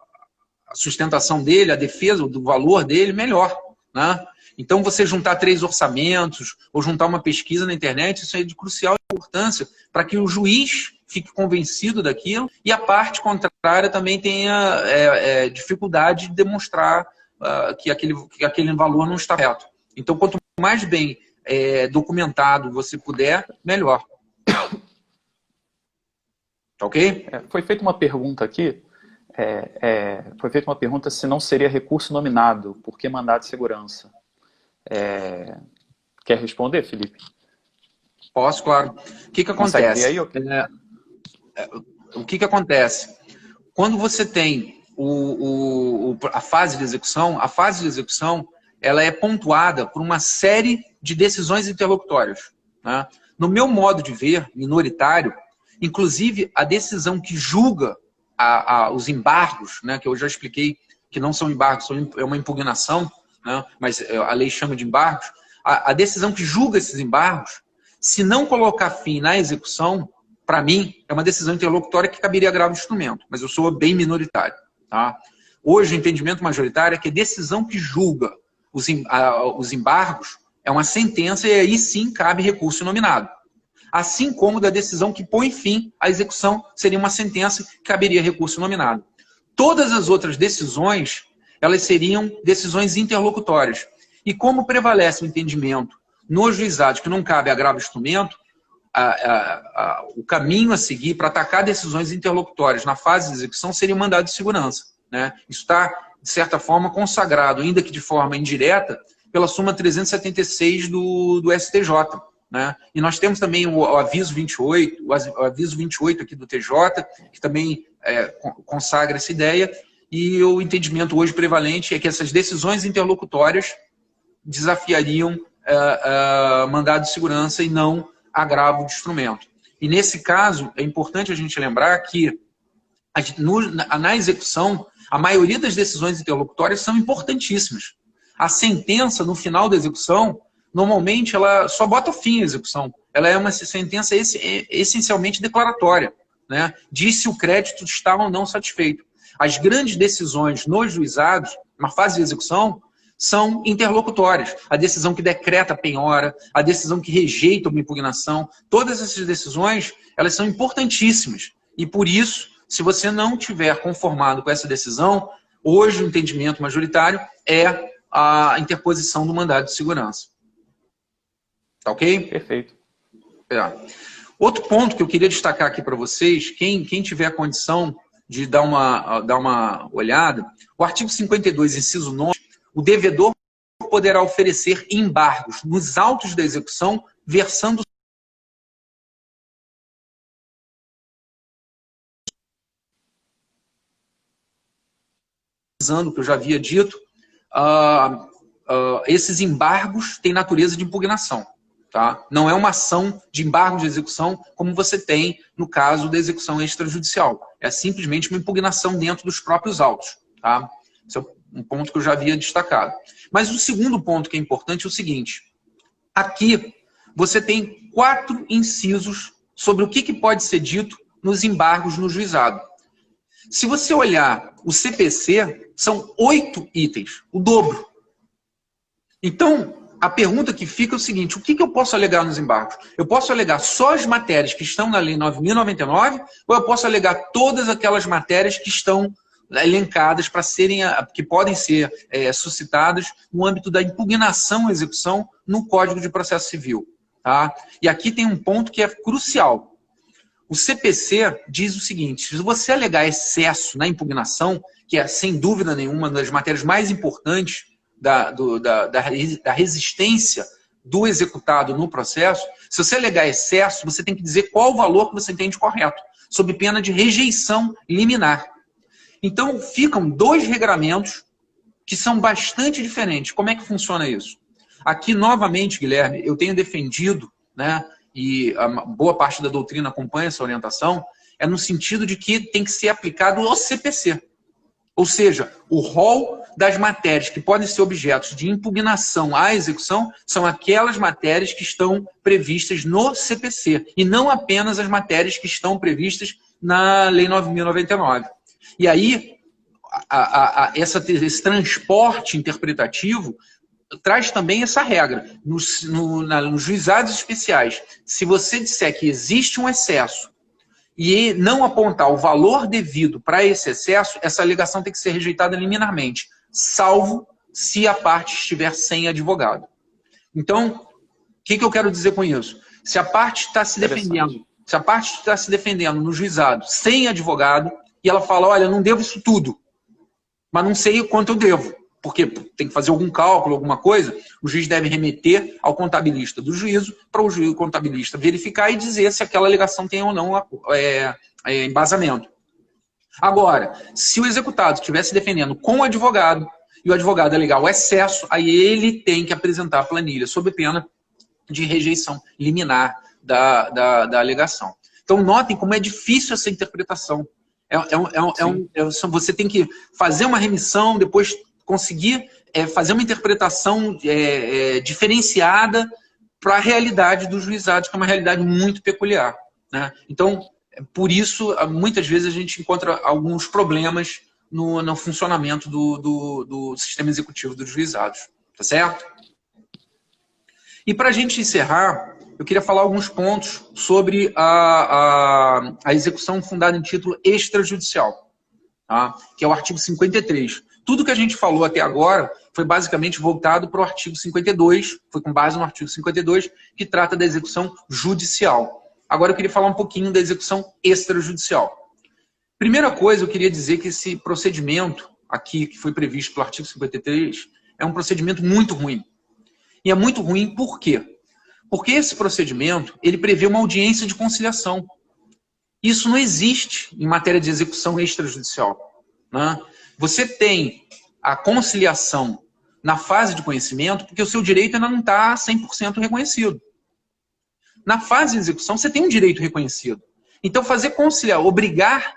B: sustentação dele, a defesa do valor dele, melhor. Né? Então, você juntar 3 orçamentos ou juntar uma pesquisa na internet, isso é de crucial importância para que o juiz fique convencido daquilo e a parte contrária também tenha dificuldade de demonstrar que aquele valor não está reto. Então, quanto mais bem documentado você puder, melhor. Ok?
A: Foi feita uma pergunta aqui, foi feita uma pergunta se não seria recurso nominado, por que mandado de segurança? Quer responder, Felipe?
B: Posso, claro. O que acontece?
A: Aí,
B: o que acontece? Quando você tem a fase de execução, ela é pontuada por uma série de decisões interlocutórias. Né? No meu modo de ver, minoritário, inclusive a decisão que julga os embargos, né, que eu já expliquei que não são embargos, é uma impugnação, né, mas a lei chama de embargos, a decisão que julga esses embargos, se não colocar fim na execução, para mim, é uma decisão interlocutória que caberia agravo de instrumento, mas eu sou bem minoritário. Tá? Hoje, o entendimento majoritário é que a decisão que julga os embargos é uma sentença e aí sim cabe recurso nominado. Assim como da decisão que põe fim à execução seria uma sentença que caberia recurso nominado. Todas as outras decisões, elas seriam decisões interlocutórias. E como prevalece o entendimento nos juizados que não cabe agravo de instrumento, o caminho a seguir para atacar decisões interlocutórias na fase de execução seria o mandado de segurança. Né? Isso está, de certa forma, consagrado, ainda que de forma indireta, pela súmula 376 do STJ. Né? E nós temos também o aviso 28, o aviso 28 aqui do TJ, que também consagra essa ideia, e o entendimento hoje prevalente é que essas decisões interlocutórias desafiariam mandado de segurança e não agravo de instrumento. E nesse caso, é importante a gente lembrar que na execução, a maioria das decisões interlocutórias são importantíssimas. A sentença, no final da execução, normalmente ela só bota fim à execução. Ela é uma sentença essencialmente declaratória. Né? Diz se o crédito está ou não satisfeito. As grandes decisões nos juizados, na fase de execução, são interlocutórias. A decisão que decreta a penhora, a decisão que rejeita uma impugnação, todas essas decisões, elas são importantíssimas. E por isso, se você não tiver conformado com essa decisão, hoje o entendimento majoritário é a interposição do mandado de segurança. Tá ok?
A: Perfeito.
B: Outro ponto que eu queria destacar aqui para vocês, quem tiver condição de dar uma olhada, o artigo 52, inciso 9, o devedor poderá oferecer embargos nos autos da execução, versando que eu já havia dito, esses embargos têm natureza de impugnação. Tá? Não é uma ação de embargo de execução como você tem no caso da execução extrajudicial. É simplesmente uma impugnação dentro dos próprios autos. Tá? Esse é um ponto que eu já havia destacado. Mas o segundo ponto que é importante é o seguinte. Aqui você tem 4 incisos sobre o que pode ser dito nos embargos no juizado. Se você olhar o CPC, são 8 itens, o dobro. Então, a pergunta que fica é o seguinte, o que eu posso alegar nos embargos? Eu posso alegar só as matérias que estão na Lei 9.099 ou eu posso alegar todas aquelas matérias que estão elencadas para serem, que podem ser suscitadas no âmbito da impugnação à execução no Código de Processo Civil? Tá? E aqui tem um ponto que é crucial. O CPC diz o seguinte, se você alegar excesso na impugnação, que é sem dúvida nenhuma uma das matérias mais importantes da resistência do executado no processo, se você alegar excesso, você tem que dizer qual o valor que você entende correto, sob pena de rejeição liminar. Então, ficam 2 regramentos que são bastante diferentes. Como é que funciona isso? Aqui, novamente, Guilherme, eu tenho defendido, né, e a boa parte da doutrina acompanha essa orientação, é no sentido de que tem que ser aplicado o CPC. Ou seja, o rol das matérias que podem ser objetos de impugnação à execução são aquelas matérias que estão previstas no CPC, e não apenas as matérias que estão previstas na Lei 9.099. E aí, esse transporte interpretativo traz também essa regra. Nos juizados especiais, se você disser que existe um excesso e não apontar o valor devido para esse excesso, essa alegação tem que ser rejeitada liminarmente, salvo se a parte estiver sem advogado. Então, o que eu quero dizer com isso? Se a parte está se defendendo no juizado sem advogado, e ela fala, olha, eu não devo isso tudo, mas não sei o quanto eu devo, porque tem que fazer algum cálculo, alguma coisa, o juiz deve remeter ao contabilista do juízo para o contabilista verificar e dizer se aquela alegação tem ou não embasamento. Agora, se o executado estiver se defendendo com o advogado e o advogado alegar o excesso, aí ele tem que apresentar a planilha sob pena de rejeição liminar da alegação. Então, notem como é difícil essa interpretação. Você tem que fazer uma remissão, depois conseguir fazer uma interpretação diferenciada para a realidade dos juizados, que é uma realidade muito peculiar. né? Então, por isso, muitas vezes a gente encontra alguns problemas no funcionamento do sistema executivo dos juizados. Tá certo? E para a gente encerrar, eu queria falar alguns pontos sobre a execução fundada em título extrajudicial, tá? Que é o artigo 53. Tudo que a gente falou até agora foi basicamente voltado para o artigo 52, foi com base no artigo 52, que trata da execução judicial. Agora eu queria falar um pouquinho da execução extrajudicial. Primeira coisa, eu queria dizer que esse procedimento aqui, que foi previsto pelo artigo 53, é um procedimento muito ruim. E é muito ruim por quê? Porque esse procedimento, ele prevê uma audiência de conciliação. Isso não existe em matéria de execução extrajudicial, né? Você tem a conciliação na fase de conhecimento porque o seu direito ainda não está 100% reconhecido. Na fase de execução, você tem um direito reconhecido. Então, fazer conciliar, obrigar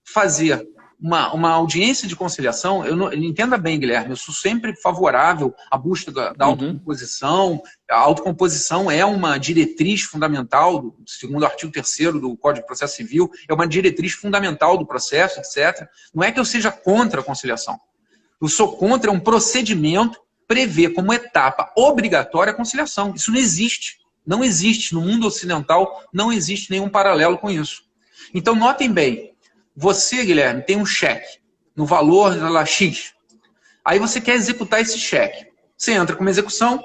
B: fazer uma audiência de conciliação, entenda bem, Guilherme, eu sou sempre favorável à busca da autocomposição. A autocomposição é uma diretriz fundamental, segundo o artigo 3º do Código de Processo Civil, é uma diretriz fundamental do processo, etc. Não é que eu seja contra a conciliação. Eu sou contra um procedimento prever como etapa obrigatória a conciliação. Isso não existe. Não existe. No mundo ocidental, não existe nenhum paralelo com isso. Então, notem bem, você, Guilherme, tem um cheque no valor lá, X. Aí você quer executar esse cheque. Você entra com uma execução,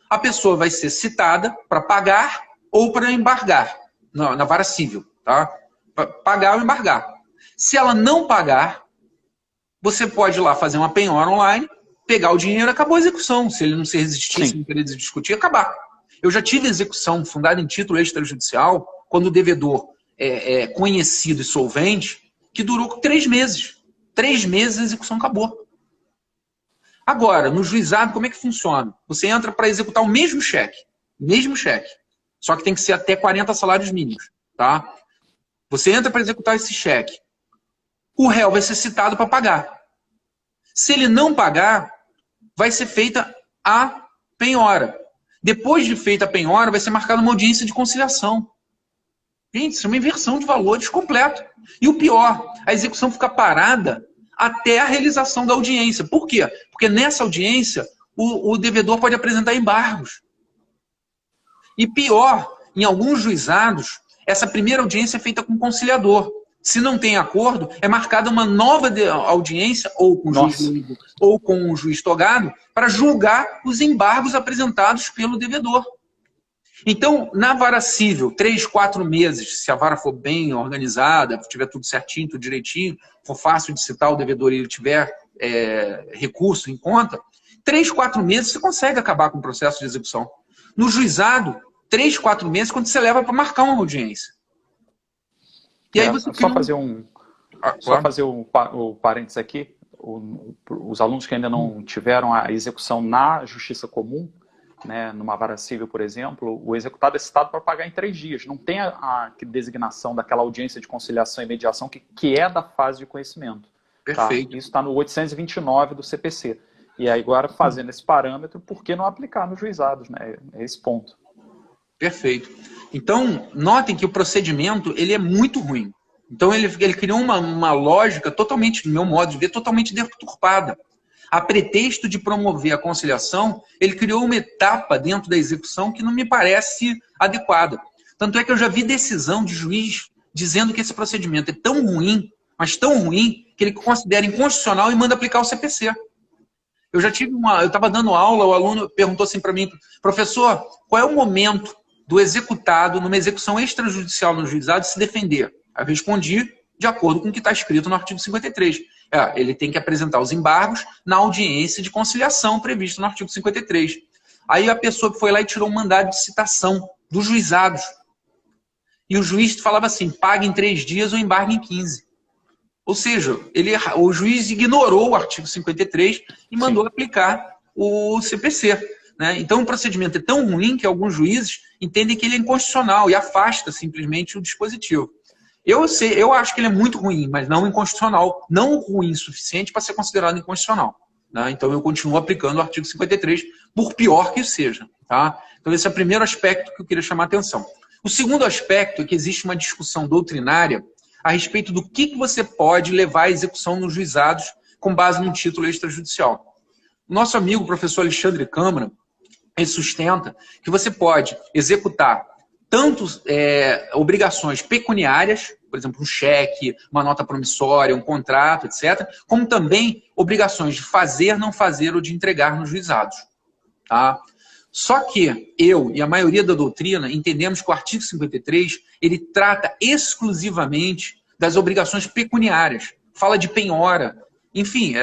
B: a pessoa vai ser citada para pagar ou para embargar na vara civil. Tá? Pagar ou embargar. Se ela não pagar, você pode ir lá fazer uma penhora online, pegar o dinheiro e acabou a execução. Se ele não se resistir, se não querer discutir, acabar. Eu já tive execução fundada em título extrajudicial, quando o devedor é conhecido e solvente, que durou 3 meses. 3 meses a execução acabou. Agora, no juizado, como é que funciona? Você entra para executar o mesmo cheque. Só que tem que ser até 40 salários mínimos. Tá? Você entra para executar esse cheque. O réu vai ser citado para pagar. Se ele não pagar, vai ser feita a penhora. Depois de feita a penhora, vai ser marcada uma audiência de conciliação. Gente, isso é uma inversão de valores completa. E o pior, a execução fica parada até a realização da audiência. Por quê? Porque nessa audiência, o devedor pode apresentar embargos. E pior, em alguns juizados, essa primeira audiência é feita com o conciliador. Se não tem acordo, é marcada uma nova audiência, ou com o juiz ou com o juiz togado, para julgar os embargos apresentados pelo devedor. Então, na vara civil, 3, 4 meses, se a vara for bem organizada, tiver tudo certinho, tudo direitinho, for fácil de citar o devedor e ele tiver recurso em conta, 3, 4 meses você consegue acabar com o processo de execução. No juizado, 3, 4 meses quando você leva para marcar uma audiência. E aí você
A: só fazer o parênteses aqui, os alunos que ainda não tiveram a execução na justiça comum, né, numa vara civil, por exemplo, o executado é citado para pagar em 3 dias. Não tem a designação daquela audiência de conciliação e mediação que é da fase de conhecimento.
B: Perfeito.
A: Tá? Isso está no 829 do CPC. E aí, agora, fazendo esse parâmetro, por que não aplicar nos juizados? Né? É esse ponto.
B: Perfeito. Então, notem que o procedimento ele é muito ruim. Então, ele criou uma lógica totalmente, no meu modo de ver, totalmente deturpada. A pretexto de promover a conciliação, ele criou uma etapa dentro da execução que não me parece adequada. Tanto é que eu já vi decisão de juiz dizendo que esse procedimento é tão ruim, mas tão ruim, que ele considera inconstitucional e manda aplicar o CPC. Eu estava dando aula, o aluno perguntou assim para mim, professor, qual é o momento do executado, numa execução extrajudicial no juizado, se defender? Aí eu respondi de acordo com o que está escrito no artigo 53. Ele tem que apresentar os embargos na audiência de conciliação prevista no artigo 53. Aí a pessoa que foi lá e tirou um mandado de citação dos juizados. E o juiz falava assim, pague em 3 dias ou embargue em 15. Ou seja, o juiz ignorou o artigo 53 e mandou aplicar o CPC. Né? Então o procedimento é tão ruim que alguns juízes entendem que ele é inconstitucional e afasta simplesmente o dispositivo. Eu acho que ele é muito ruim, mas não inconstitucional. Não ruim o suficiente para ser considerado inconstitucional. Né? Então eu continuo aplicando o artigo 53, por pior que isso seja. Tá? Então esse é o primeiro aspecto que eu queria chamar a atenção. O segundo aspecto é que existe uma discussão doutrinária a respeito do que você pode levar à execução nos juizados com base num título extrajudicial. O nosso amigo, o professor Alexandre Câmara, ele sustenta que você pode executar tanto obrigações pecuniárias, por exemplo, um cheque, uma nota promissória, um contrato, etc., como também obrigações de fazer, não fazer ou de entregar nos juizados. Tá? Só que eu e a maioria da doutrina entendemos que o artigo 53 ele trata exclusivamente das obrigações pecuniárias, fala de penhora. Enfim,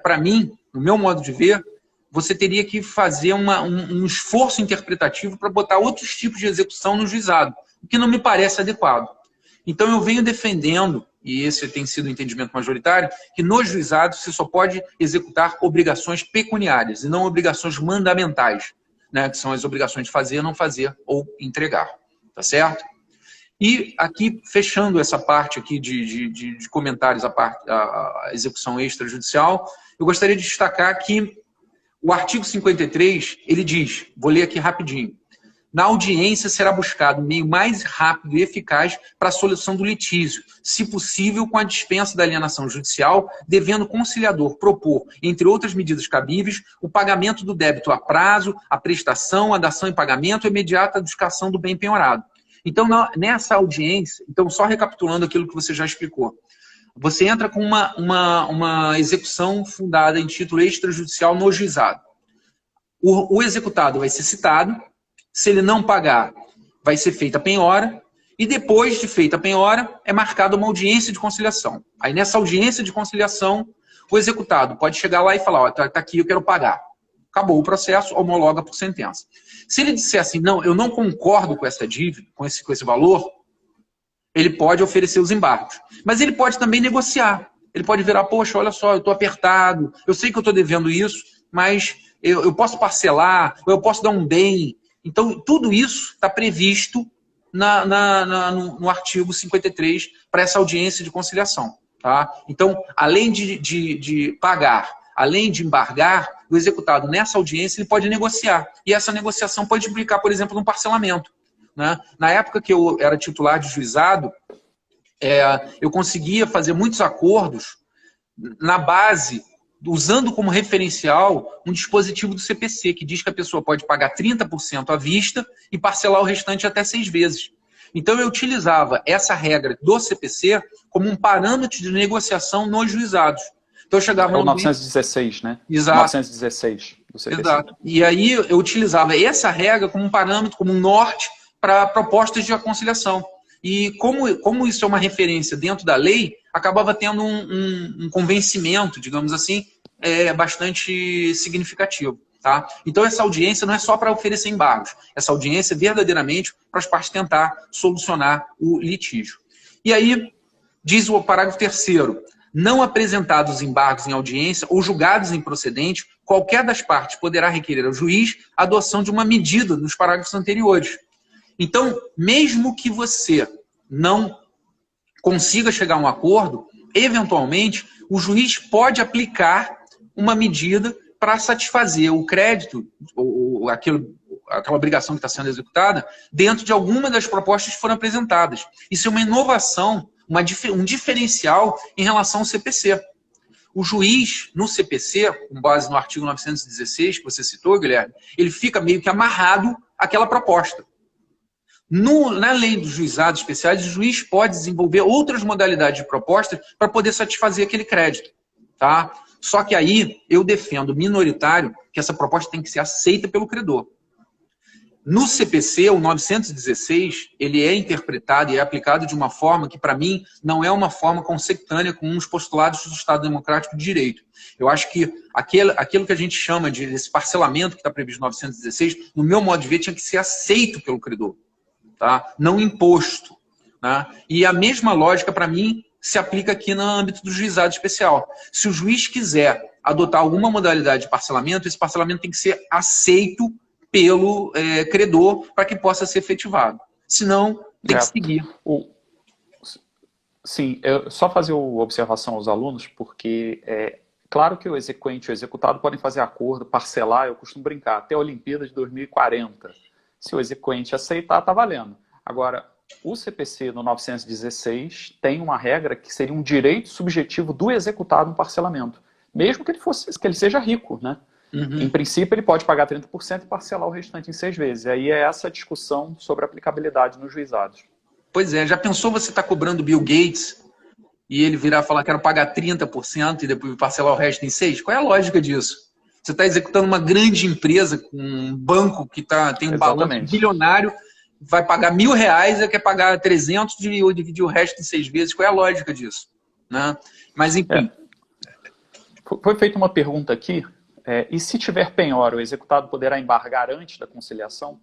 B: para mim, no meu modo de ver, você teria que fazer um esforço interpretativo para botar outros tipos de execução no juizado, o que não me parece adequado. Então eu venho defendendo, e esse tem sido o entendimento majoritário, que nos juizados você só pode executar obrigações pecuniárias e não obrigações mandamentais, né, que são as obrigações de fazer, não fazer ou entregar. Tá certo? E aqui, fechando essa parte aqui de comentários à execução extrajudicial, eu gostaria de destacar que o artigo 53, ele diz, vou ler aqui rapidinho, na audiência será buscado um meio mais rápido e eficaz para a solução do litígio, se possível com a dispensa da alienação judicial, devendo o conciliador propor, entre outras medidas cabíveis, o pagamento do débito a prazo, a prestação, a dação em pagamento e a imediata adjudicação do bem penhorado. Então, nessa audiência, então só recapitulando aquilo que você já explicou, você entra com uma execução fundada em título extrajudicial no juizado. O executado vai ser citado, se ele não pagar, vai ser feita a penhora, e depois de feita a penhora, é marcada uma audiência de conciliação. Aí nessa audiência de conciliação, o executado pode chegar lá e falar, ó, tá aqui, eu quero pagar. Acabou o processo, homologa por sentença. Se ele disser assim, não, eu não concordo com essa dívida, com esse valor, ele pode oferecer os embargos. Mas ele pode também negociar. Ele pode virar, poxa, olha só, eu estou apertado, eu sei que eu estou devendo isso, mas eu posso parcelar, ou eu posso dar um bem. Então, tudo isso está previsto no artigo 53 para essa audiência de conciliação. Tá? Então, além de pagar, além de embargar, o executado nessa audiência ele pode negociar. E essa negociação pode implicar, por exemplo, num parcelamento. Né? Na época que eu era titular de juizado, eu conseguia fazer muitos acordos na base, usando como referencial um dispositivo do CPC, que diz que a pessoa pode pagar 30% à vista e parcelar o restante até 6 vezes. Então eu utilizava essa regra do CPC como um parâmetro de negociação nos juizados. Então eu chegava
A: no 916, né?
B: Exato.
A: 916 do CPC.
B: Exato. E aí eu utilizava essa regra como um parâmetro, como um norte para propostas de conciliação. E como isso é uma referência dentro da lei, acabava tendo um convencimento, digamos assim, bastante significativo. Tá? Então essa audiência não é só para oferecer embargos, essa audiência é verdadeiramente para as partes tentar solucionar o litígio. E aí, diz o parágrafo 3º, não apresentados embargos em audiência ou julgados improcedente, qualquer das partes poderá requerer ao juiz a adoção de uma medida nos parágrafos anteriores. Então, mesmo que você não consiga chegar a um acordo, eventualmente, o juiz pode aplicar uma medida para satisfazer o crédito, ou aquela obrigação que está sendo executada, dentro de alguma das propostas que foram apresentadas. Isso é uma inovação, um diferencial em relação ao CPC. O juiz, no CPC, com base no artigo 916, que você citou, Guilherme, ele fica meio que amarrado àquela proposta. Na lei dos juizados especiais, o juiz pode desenvolver outras modalidades de propostas para poder satisfazer aquele crédito. Tá? Só que aí eu defendo minoritário que essa proposta tem que ser aceita pelo credor. No CPC, o 916, ele é interpretado e é aplicado de uma forma que, para mim, não é uma forma consecutânea com os postulados do Estado Democrático de Direito. Eu acho que aquilo que a gente chama desse parcelamento que está previsto no 916, no meu modo de ver, tinha que ser aceito pelo credor. Tá? Não imposto. Né? E a mesma lógica, para mim, se aplica aqui no âmbito do juizado especial. Se o juiz quiser adotar alguma modalidade de parcelamento, esse parcelamento tem que ser aceito pelo credor para que possa ser efetivado. Senão, tem que seguir.
A: Sim, só fazer uma observação aos alunos, porque claro que o exequente e o executado podem fazer acordo, parcelar, eu costumo brincar, até a Olimpíada de 2040. Se o exequente aceitar, está valendo. Agora, o CPC no 916 tem uma regra que seria um direito subjetivo do executado no parcelamento, mesmo que ele seja rico, né? Em princípio, ele pode pagar 30% e parcelar o restante em 6 vezes. E aí é essa discussão sobre a aplicabilidade nos juizados.
B: Pois é, já pensou você estar cobrando Bill Gates e ele virar e falar quero pagar 30% e depois parcelar o resto em 6? Qual é a lógica disso? Você está executando uma grande empresa com um banco que tem um balanço bilionário, vai pagar R$1.000 e quer pagar 300 e dividir o resto em 6 vezes. Qual é a lógica disso? Né? Mas, enfim.
A: Foi feita uma pergunta aqui. E se tiver penhora, o executado poderá embargar antes da conciliação?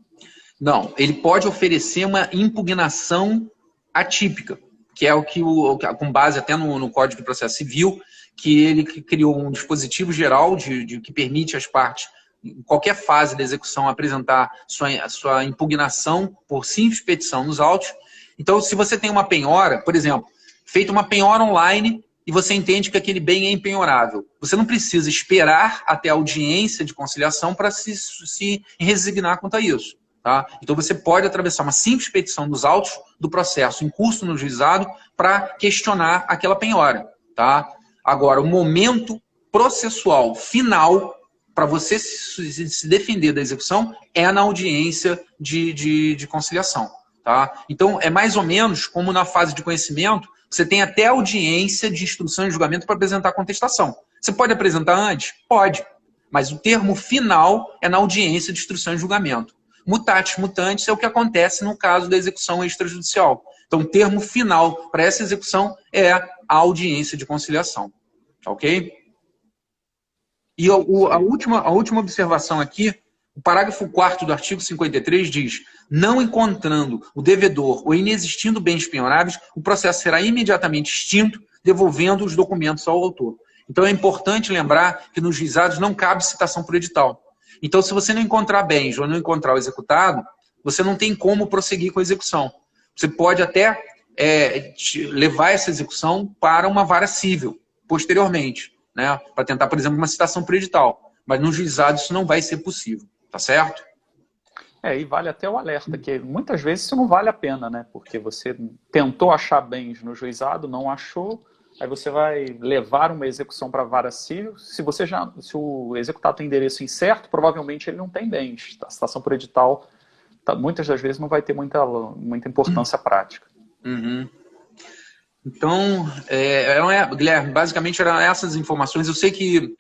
B: Não, ele pode oferecer uma impugnação atípica, que é o que, com base até no Código de Processo Civil, que ele criou um dispositivo geral que permite às partes, em qualquer fase da execução, apresentar sua impugnação por simples petição nos autos. Então, se você tem uma penhora, por exemplo, feita uma penhora online e você entende que aquele bem é impenhorável, você não precisa esperar até a audiência de conciliação para se resignar quanto a isso. Tá? Então você pode atravessar uma simples petição nos autos do processo em curso no juizado para questionar aquela penhora. Tá? Agora, o momento processual final para você se defender da execução é na audiência de conciliação. Tá? Então, é mais ou menos como na fase de conhecimento, você tem até audiência de instrução e julgamento para apresentar a contestação. Você pode apresentar antes? Pode. Mas o termo final é na audiência de instrução e julgamento. Mutatis mutandis é o que acontece no caso da execução extrajudicial. Então, o termo final para essa execução é a audiência de conciliação. Ok? E a última observação aqui, o parágrafo 4º do artigo 53 diz: não encontrando o devedor ou inexistindo bens penhoráveis, o processo será imediatamente extinto, devolvendo os documentos ao autor. Então, é importante lembrar que nos juizados não cabe citação por edital. Então, se você não encontrar bens ou não encontrar o executado, você não tem como prosseguir com a execução. Você pode até levar essa execução para uma vara civil, posteriormente, né? Para tentar, por exemplo, uma citação por edital. Mas no juizado isso não vai ser possível, tá certo?
A: E vale até o alerta, que muitas vezes isso não vale a pena, né? Porque você tentou achar bens no juizado, não achou, aí você vai levar uma execução para a vara civil. Se o executado tem endereço incerto, provavelmente ele não tem bens. A citação por edital, muitas das vezes, não vai ter muita importância prática.
B: Uhum. Então, Guilherme, basicamente eram essas informações. Eu sei que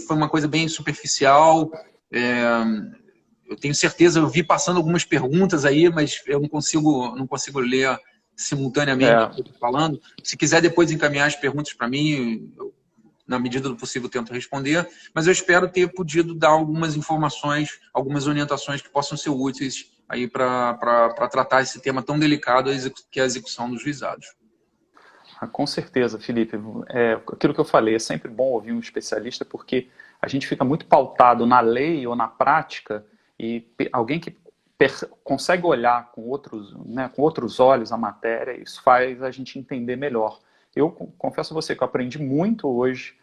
B: foi uma coisa bem superficial. Eu tenho certeza, eu vi passando algumas perguntas aí, mas eu não consigo ler simultaneamente o que eu estou falando. Se quiser depois encaminhar as perguntas para mim, eu, na medida do possível, tento responder. Mas eu espero ter podido dar algumas informações, algumas orientações que possam ser úteis aí para tratar esse tema tão delicado que é a execução dos juizados.
A: Com certeza, Felipe. Aquilo que eu falei, é sempre bom ouvir um especialista, porque a gente fica muito pautado na lei ou na prática, e alguém que consegue olhar com outros olhos a matéria, isso faz a gente entender melhor. Eu confesso a você que eu aprendi muito hoje,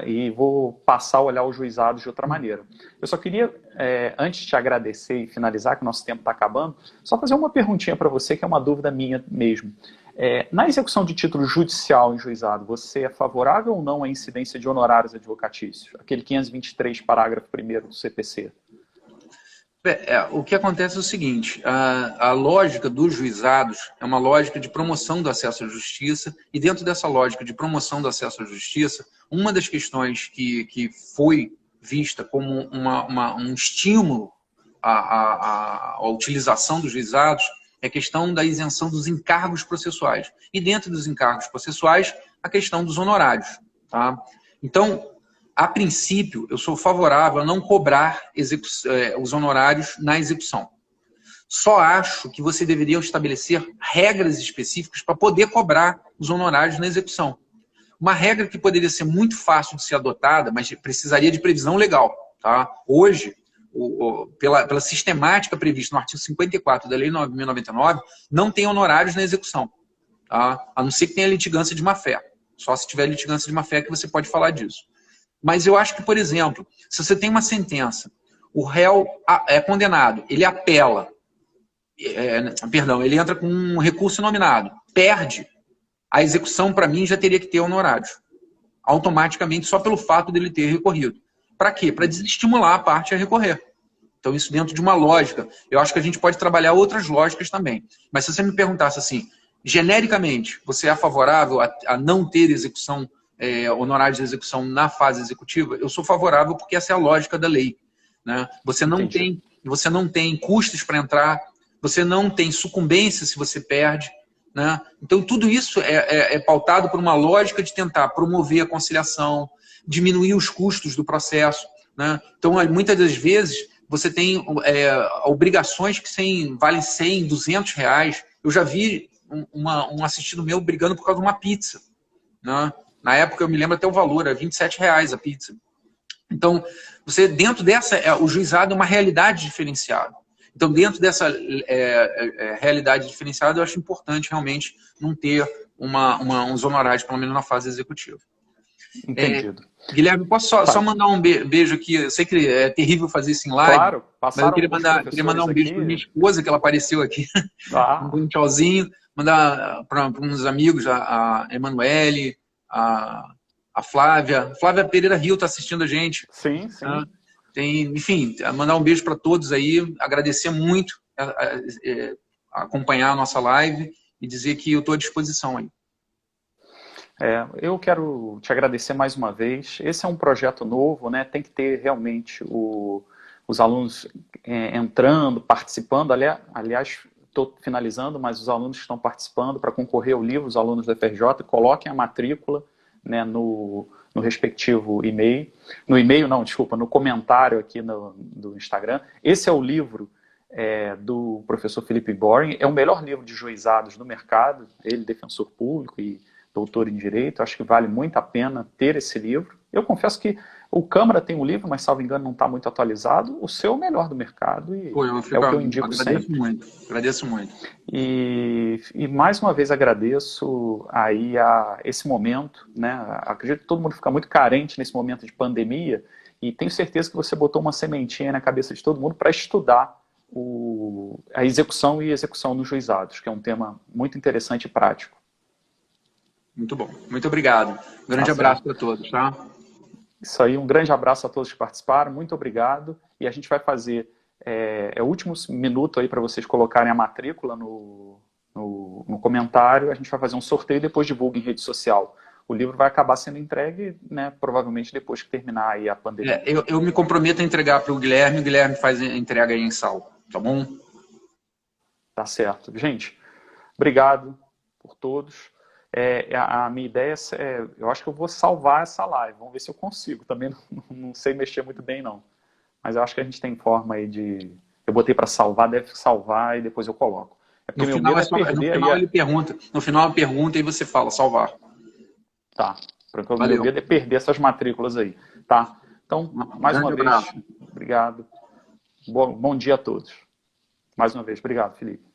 A: e vou passar a olhar os juizados de outra maneira. Eu só queria, antes de te agradecer e finalizar, que o nosso tempo está acabando, só fazer uma perguntinha para você, que é uma dúvida minha mesmo. Na execução de título judicial em juizado, você é favorável ou não à incidência de honorários advocatícios? Aquele 523, parágrafo 1º do CPC.
B: O que acontece é o seguinte: a lógica dos juizados é uma lógica de promoção do acesso à justiça, e dentro dessa lógica de promoção do acesso à justiça, uma das questões que foi vista como um estímulo à utilização dos juizados é a questão da isenção dos encargos processuais. E dentro dos encargos processuais, a questão dos honorários. Tá? Então, a princípio, eu sou favorável a não cobrar os honorários na execução. Só acho que você deveria estabelecer regras específicas para poder cobrar os honorários na execução. Uma regra que poderia ser muito fácil de ser adotada, mas precisaria de previsão legal. Tá? Hoje, pela sistemática prevista no artigo 54 da Lei 9.099, não tem honorários na execução. Tá? A não ser que tenha litigância de má-fé. Só se tiver litigância de má-fé que você pode falar disso. Mas eu acho que, por exemplo, se você tem uma sentença, o réu é condenado, ele apela, Perdão, ele entra com um recurso nominado, perde, a execução, para mim, já teria que ter honorários. Automaticamente, só pelo fato dele ter recorrido. Para quê? Para desestimular a parte a recorrer. Então, isso dentro de uma lógica. Eu acho que a gente pode trabalhar outras lógicas também. Mas se você me perguntasse assim, genericamente, você é favorável a não ter execução, honorários de execução na fase executiva? Eu sou favorável porque essa é a lógica da lei. Né? Você não tem custos para entrar, você não tem sucumbência se você perde. Né? Então, tudo isso é pautado por uma lógica de tentar promover a conciliação, diminuir os custos do processo. Né? Então, muitas das vezes, você tem obrigações que valem 100, 200 reais. Eu já vi um assistido meu brigando por causa de uma pizza. Né? Na época, eu me lembro até o valor, era 27 reais a pizza. Então, você dentro dessa, o juizado é uma realidade diferenciada. Então, dentro dessa realidade diferenciada, eu acho importante realmente não ter uns honorários, pelo menos na fase executiva.
A: Entendido.
B: Guilherme, posso só mandar um beijo aqui? Eu sei que é terrível fazer isso em live.
A: Claro, passaram.
B: Mas eu queria mandar um beijo para minha esposa, que ela apareceu aqui. Um tchauzinho. Mandar para uns amigos, a Emanuele, a Flávia. Flávia Pereira Rio está assistindo a gente.
A: Sim, sim.
B: Enfim, mandar um beijo para todos aí. Agradecer muito acompanhar a nossa live e dizer que eu estou à disposição aí.
A: Eu quero te agradecer mais uma vez. Esse é um projeto novo, né? Tem que ter realmente os alunos entrando, participando. Aliás, estou finalizando, mas os alunos que estão participando para concorrer ao livro, os alunos da FRJ, coloquem a matrícula, né, no respectivo e-mail. No e-mail, não, desculpa, no comentário aqui do Instagram. Esse é o livro do professor Felipe Boring. É o melhor livro de juizados no mercado. Ele, defensor público e doutor em Direito, acho que vale muito a pena ter esse livro. Eu confesso que o Câmara tem um livro, mas, salvo engano, não está muito atualizado. O seu é o melhor do mercado e é o que eu indico sempre.
B: Agradeço muito.
A: E mais uma vez agradeço aí a esse momento, né? Acredito que todo mundo fica muito carente nesse momento de pandemia e tenho certeza que você botou uma sementinha na cabeça de todo mundo para estudar a execução e execução nos juizados, que é um tema muito interessante e prático.
B: Muito bom. Muito obrigado. Um grande abraço para todos, tá?
A: Isso aí, um grande abraço a todos que participaram, muito obrigado. E a gente vai fazer o último minuto aí para vocês colocarem a matrícula no comentário. A gente vai fazer um sorteio e depois divulga em rede social. O livro vai acabar sendo entregue, né, provavelmente depois que terminar aí a pandemia.
B: Eu me comprometo a entregar para o Guilherme faz a entrega aí em sal, tá bom?
A: Tá certo. Gente, obrigado por todos. A minha ideia eu acho que eu vou salvar essa live, vamos ver se eu consigo, também não sei mexer muito bem não, mas eu acho que a gente tem forma aí eu botei para salvar, deve salvar e depois eu coloco.
B: No final ele pergunta e você fala salvar.
A: Tá, o meu medo é perder essas matrículas aí, tá? Então, mais uma vez, obrigado, bom dia a todos, mais uma vez, obrigado, Felipe.